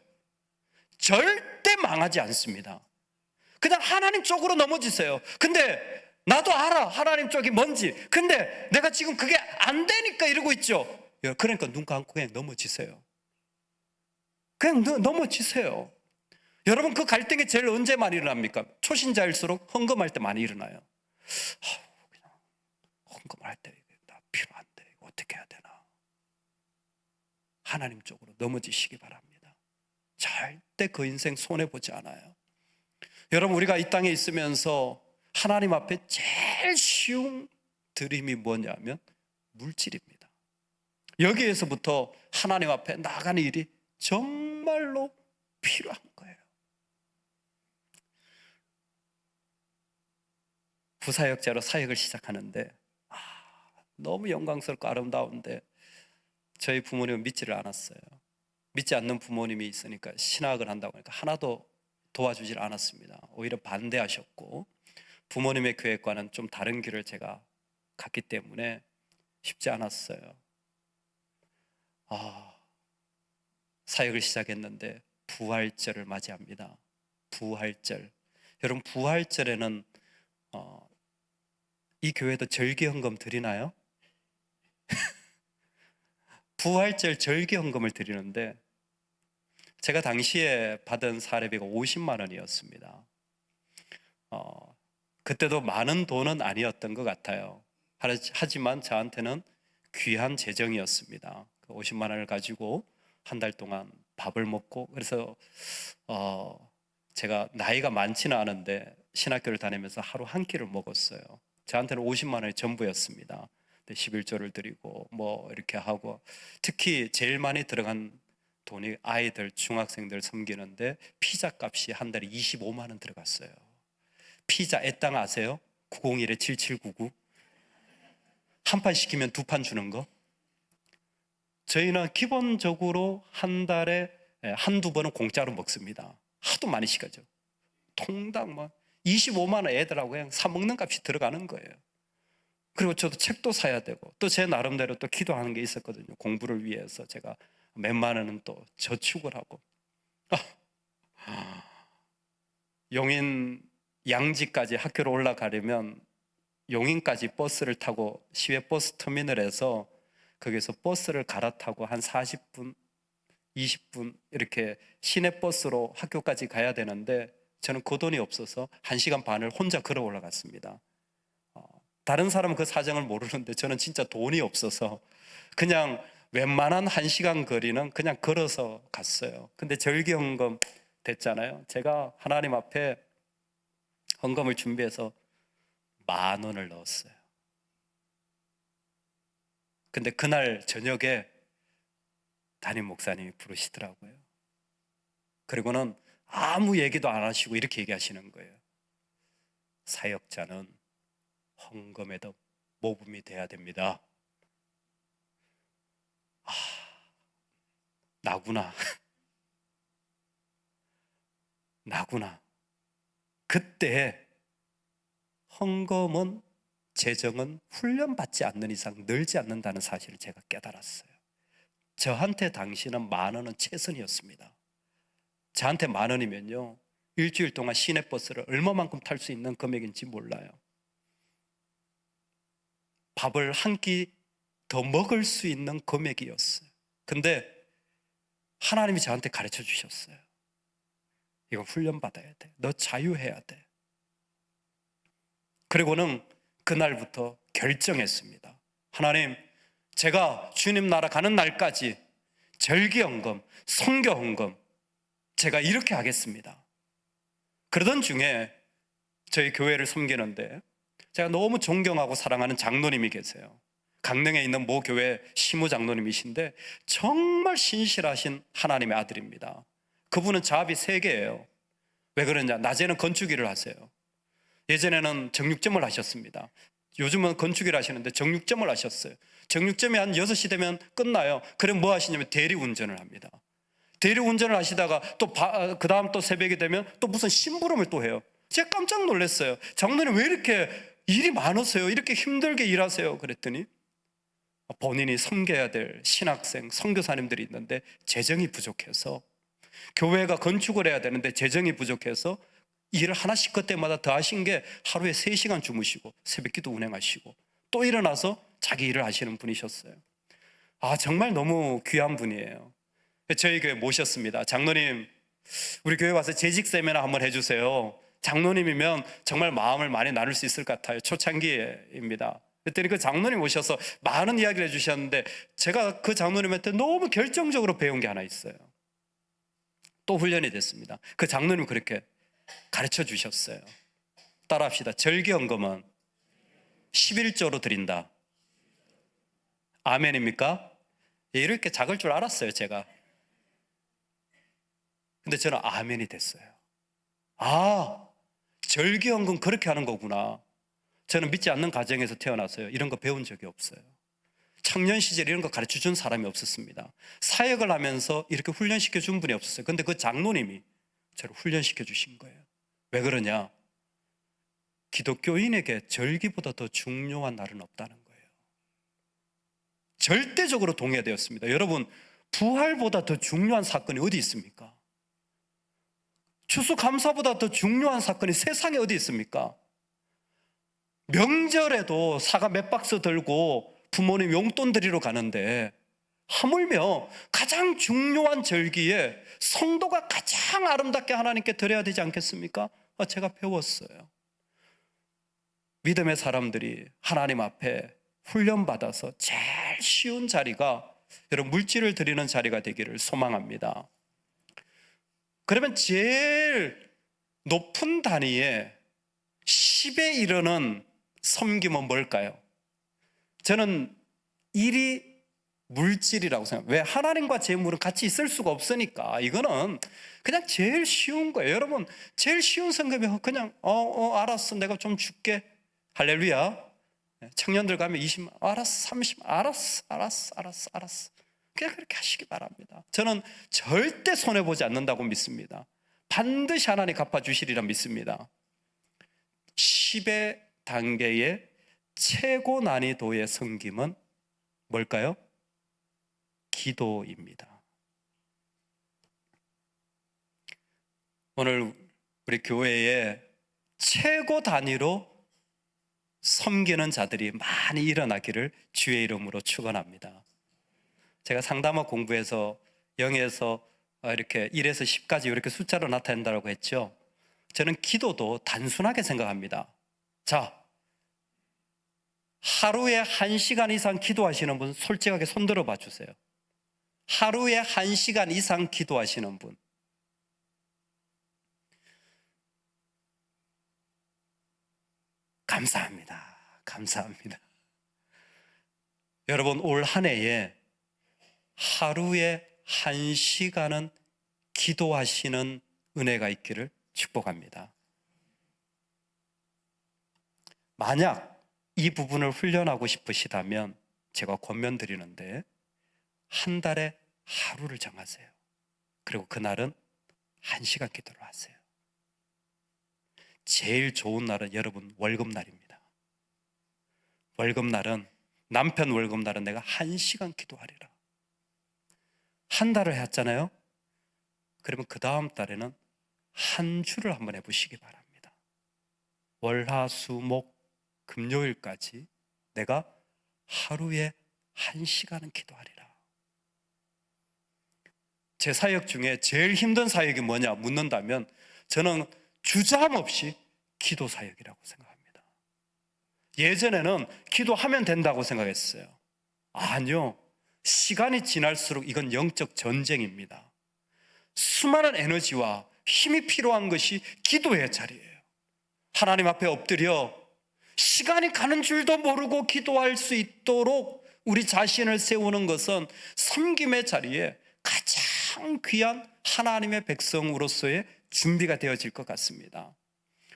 절대 망하지 않습니다. 그냥 하나님 쪽으로 넘어지세요. 근데 나도 알아, 하나님 쪽이 뭔지. 근데 내가 지금 그게 안 되니까 이러고 있죠. 그러니까 눈 감고 그냥 넘어지세요. 그냥 넘어지세요. 여러분, 그 갈등이 제일 언제 많이 일어납니까? 초신자일수록 헌금할 때 많이 일어나요. 그냥 헌금할 때 나 필요한데 이거 어떻게 해야 되나. 하나님 쪽으로 넘어지시기 바랍니다. 절대 그 인생 손해보지 않아요. 여러분, 우리가 이 땅에 있으면서 하나님 앞에 제일 쉬운 드림이 뭐냐면 물질입니다. 여기에서부터 하나님 앞에 나가는 일이 정말로 필요한 거예요. 부사역자로 사역을 시작하는데 너무 영광스럽고 아름다운데 저희 부모님은 믿지를 않았어요. 믿지 않는 부모님이 있으니까 신학을 한다고 하니까 하나도 도와주질 않았습니다. 오히려 반대하셨고, 부모님의 계획과는 좀 다른 길을 제가 갔기 때문에 쉽지 않았어요. 사역을 시작했는데 부활절을 맞이합니다. 부활절. 여러분, 부활절에는 이 교회도 절기헌금 드리나요? 부활절 절기헌금을 드리는데 제가 당시에 받은 사례비가 50만 원이었습니다. 그때도 많은 돈은 아니었던 것 같아요. 하지만 저한테는 귀한 재정이었습니다. 그 50만 원을 가지고 한 달 동안 밥을 먹고, 그래서 제가 나이가 많지는 않은데 신학교를 다니면서 하루 한 끼를 먹었어요. 저한테는 50만 원이 전부였습니다. 11조를 드리고 뭐 이렇게 하고, 특히 제일 많이 들어간 돈이 아이들, 중학생들 섬기는데 피자 값이 한 달에 25만 원 들어갔어요. 피자 애땅 아세요? 901에 7799 한 판 시키면 2판 주는 거. 저희는 기본적으로 한 달에 한두 번은 공짜로 먹습니다. 하도 많이 시켜죠. 통당 뭐 25만 원 애들하고 그냥 사 먹는 값이 들어가는 거예요. 그리고 저도 책도 사야 되고, 또 제 나름대로 또 기도하는 게 있었거든요. 공부를 위해서 제가 몇만 원은 또 저축을 하고. 용인 양지까지 학교로 올라가려면 용인까지 버스를 타고 시외버스 터미널에서 거기서 버스를 갈아타고 한 40분, 20분 이렇게 시내버스로 학교까지 가야 되는데 저는 그 돈이 없어서 1시간 반을 혼자 걸어 올라갔습니다. 다른 사람은 그 사정을 모르는데 저는 진짜 돈이 없어서 그냥 웬만한 1시간 거리는 그냥 걸어서 갔어요. 근데 절기헌금 됐잖아요. 제가 하나님 앞에 헌금을 준비해서 10,000원을 넣었어요. 근데 그날 저녁에 담임 목사님이 부르시더라고요. 그리고는 아무 얘기도 안 하시고 이렇게 얘기하시는 거예요. 사역자는 헌금에도 모범이 돼야 됩니다. 나구나. 나구나. 그때 헌금은 재정은 훈련받지 않는 이상 늘지 않는다는 사실을 제가 깨달았어요. 저한테 당시는 10,000원은 최선이었습니다. 저한테 10,000원이면요 일주일 동안 시내버스를 얼마만큼 탈 수 있는 금액인지 몰라요. 밥을 한 끼 더 먹을 수 있는 금액이었어요. 근데 하나님이 저한테 가르쳐 주셨어요. 이거 훈련받아야 돼. 너 자유해야 돼. 그리고는 그날부터 결정했습니다. 하나님, 제가 주님 나라 가는 날까지 절기헌금, 성교헌금 제가 이렇게 하겠습니다. 그러던 중에 저희 교회를 섬기는데 제가 너무 존경하고 사랑하는 장로님이 계세요. 강릉에 있는 모 교회 시무 장로님이신데 정말 신실하신 하나님의 아들입니다. 그분은 자업이 3개예요. 왜 그러냐? 낮에는 건축 일을 하세요. 예전에는 정육점을 하셨습니다. 요즘은 건축 일 하시는데 정육점을 하셨어요. 정육점이 한 6시 되면 끝나요. 그럼 뭐 하시냐면 대리운전을 합니다. 대리운전을 하시다가 또 그 다음 또 새벽이 되면 또 무슨 심부름을 또 해요. 제가 깜짝 놀랐어요. 장로님 왜 이렇게 일이 많으세요? 이렇게 힘들게 일하세요? 그랬더니 본인이 섬겨야 될 신학생, 선교사님들이 있는데 재정이 부족해서, 교회가 건축을 해야 되는데 재정이 부족해서 일을 하나씩 그때마다 더 하신 게 하루에 3시간 주무시고 새벽기도 운행하시고 또 일어나서 자기 일을 하시는 분이셨어요. 정말 너무 귀한 분이에요. 저희 교회 모셨습니다. 장로님, 우리 교회 와서 재직 세미나 한번 해주세요. 장로님이면 정말 마음을 많이 나눌 수 있을 것 같아요. 초창기입니다. 그랬더니 그 장로님 오셔서 많은 이야기를 해주셨는데 제가 그 장로님한테 너무 결정적으로 배운 게 하나 있어요. 또 훈련이 됐습니다. 그 장로님 그렇게 가르쳐 주셨어요. 따라합시다. 절기헌금은 11조로 드린다. 아멘입니까? 이렇게 작을 줄 알았어요, 제가. 근데 저는 아멘이 됐어요. 절기헌금 그렇게 하는 거구나. 저는 믿지 않는 가정에서 태어났어요. 이런 거 배운 적이 없어요. 청년 시절에 이런 거 가르쳐 준 사람이 없었습니다. 사역을 하면서 이렇게 훈련시켜 준 분이 없었어요. 근데 그 장로님이 저를 훈련시켜 주신 거예요. 왜 그러냐? 기독교인에게 절기보다 더 중요한 날은 없다는 거예요. 절대적으로 동의되었습니다. 여러분, 부활보다 더 중요한 사건이 어디 있습니까? 추수감사보다 더 중요한 사건이 세상에 어디 있습니까? 명절에도 사과 몇 박스 들고 부모님 용돈 드리러 가는데 하물며 가장 중요한 절기에 성도가 가장 아름답게 하나님께 드려야 되지 않겠습니까? 제가 배웠어요. 믿음의 사람들이 하나님 앞에 훈련받아서 제일 쉬운 자리가 여러분 물질을 드리는 자리가 되기를 소망합니다. 그러면 제일 높은 단위에 10에 이르는 섬김은 뭘까요? 저는 일이 물질이라고 생각해요. 왜? 하나님과 재물은 같이 있을 수가 없으니까. 이거는 그냥 제일 쉬운 거예요. 여러분, 제일 쉬운 섬김이 그냥 알았어, 내가 좀 줄게. 할렐루야. 청년들 가면 20만, 알았어, 30만, 알았어. 그냥 그렇게 하시기 바랍니다. 저는 절대 손해보지 않는다고 믿습니다. 반드시 하나님 갚아주시리라 믿습니다. 10의 단계의 최고 난이도의 섬김은 뭘까요? 기도입니다. 오늘 우리 교회에 최고 단위로 섬기는 자들이 많이 일어나기를 주의 이름으로 축원합니다. 제가 상담학 공부에서 0에서 이렇게 1에서 10까지 이렇게 숫자로 나타낸다고 했죠. 저는 기도도 단순하게 생각합니다. 자, 하루에 1시간 이상 기도하시는 분 솔직하게 손 들어봐 주세요. 하루에 1시간 이상 기도하시는 분. 감사합니다. 감사합니다. 여러분, 올 한 해에 하루에 1시간은 기도하시는 은혜가 있기를 축복합니다. 만약 이 부분을 훈련하고 싶으시다면 제가 권면드리는데 한 달에 하루를 정하세요. 그리고 그날은 1시간 기도를 하세요. 제일 좋은 날은 여러분 월급날입니다. 월급날은, 남편 월급날은 내가 1시간 기도하리라. 한 달을 했잖아요. 그러면 그 다음 달에는 한 주를 한번 해보시기 바랍니다. 월, 화, 수, 목, 금요일까지 내가 하루에 1시간은 기도하리라. 제 사역 중에 제일 힘든 사역이 뭐냐 묻는다면 저는 주저함없이 기도 사역이라고 생각합니다. 예전에는 기도하면 된다고 생각했어요. 아니요. 시간이 지날수록 이건 영적 전쟁입니다. 수많은 에너지와 힘이 필요한 것이 기도의 자리예요. 하나님 앞에 엎드려 시간이 가는 줄도 모르고 기도할 수 있도록 우리 자신을 세우는 것은 섬김의 자리에 가장 귀한 하나님의 백성으로서의 준비가 되어질 것 같습니다.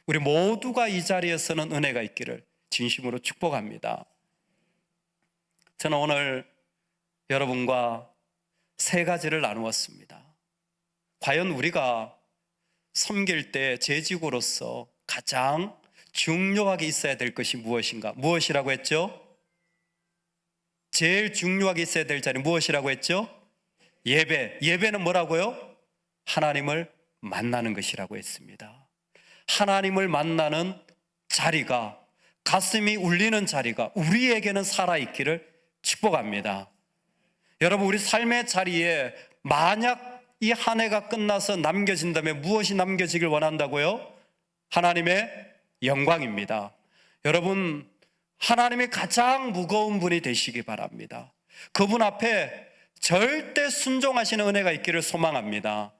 우리 모두가 이 자리에 서는 은혜가 있기를 진심으로 축복합니다. 저는 오늘 여러분과 세 가지를 나누었습니다. 과연 우리가 섬길 때 재직으로서 가장 중요하게 있어야 될 것이 무엇인가? 무엇이라고 했죠? 제일 중요하게 있어야 될 자리 무엇이라고 했죠? 예배. 예배는 뭐라고요? 하나님을 만나는 것이라고 했습니다. 하나님을 만나는 자리가, 가슴이 울리는 자리가 우리에게는 살아있기를 축복합니다. 여러분, 우리 삶의 자리에 만약 이 한 해가 끝나서 남겨진다면 무엇이 남겨지길 원한다고요? 하나님의 영광입니다. 여러분, 하나님이 가장 무거운 분이 되시기 바랍니다. 그분 앞에 절대 순종하시는 은혜가 있기를 소망합니다.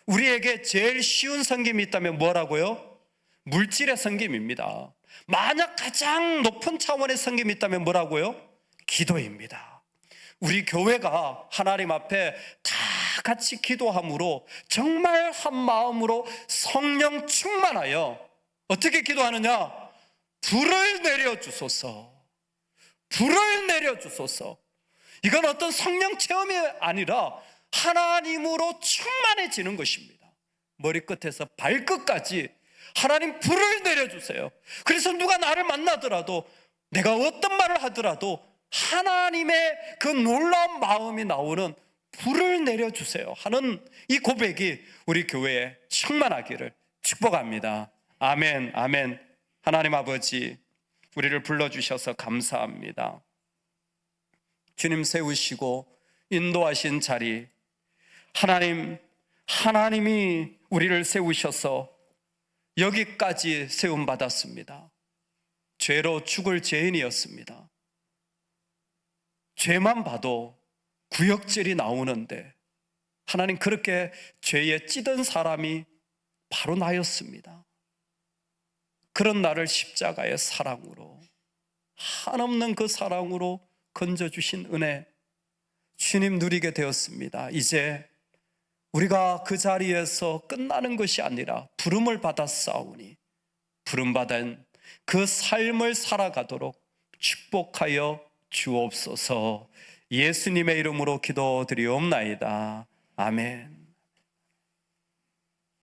우리에게 제일 쉬운 섬김이 있다면 뭐라고요? 물질의 섬김입니다. 만약 가장 높은 차원의 섬김이 있다면 뭐라고요? 기도입니다. 우리 교회가 하나님 앞에 다 같이 기도함으로 정말 한 마음으로 성령 충만하여 어떻게 기도하느냐? 불을 내려주소서. 불을 내려주소서. 이건 어떤 성령 체험이 아니라 하나님으로 충만해지는 것입니다. 머리끝에서 발끝까지 하나님 불을 내려주세요. 그래서 누가 나를 만나더라도, 내가 어떤 말을 하더라도 하나님의 그 놀라운 마음이 나오는 불을 내려주세요 하는 이 고백이 우리 교회에 충만하기를 축복합니다. 아멘, 아멘. 하나님 아버지, 우리를 불러주셔서 감사합니다. 주님 세우시고 인도하신 자리, 하나님이 우리를 세우셔서 여기까지 세움받았습니다. 죄로 죽을 죄인이었습니다. 죄만 봐도 구역질이 나오는데 하나님, 그렇게 죄에 찌든 사람이 바로 나였습니다. 그런 나를 십자가의 사랑으로, 한없는 그 사랑으로 건져주신 은혜 주님 누리게 되었습니다. 이제 우리가 그 자리에서 끝나는 것이 아니라 부름을 받았사오니 부름받은 그 삶을 살아가도록 축복하여 주옵소서. 예수님의 이름으로 기도드리옵나이다. 아멘.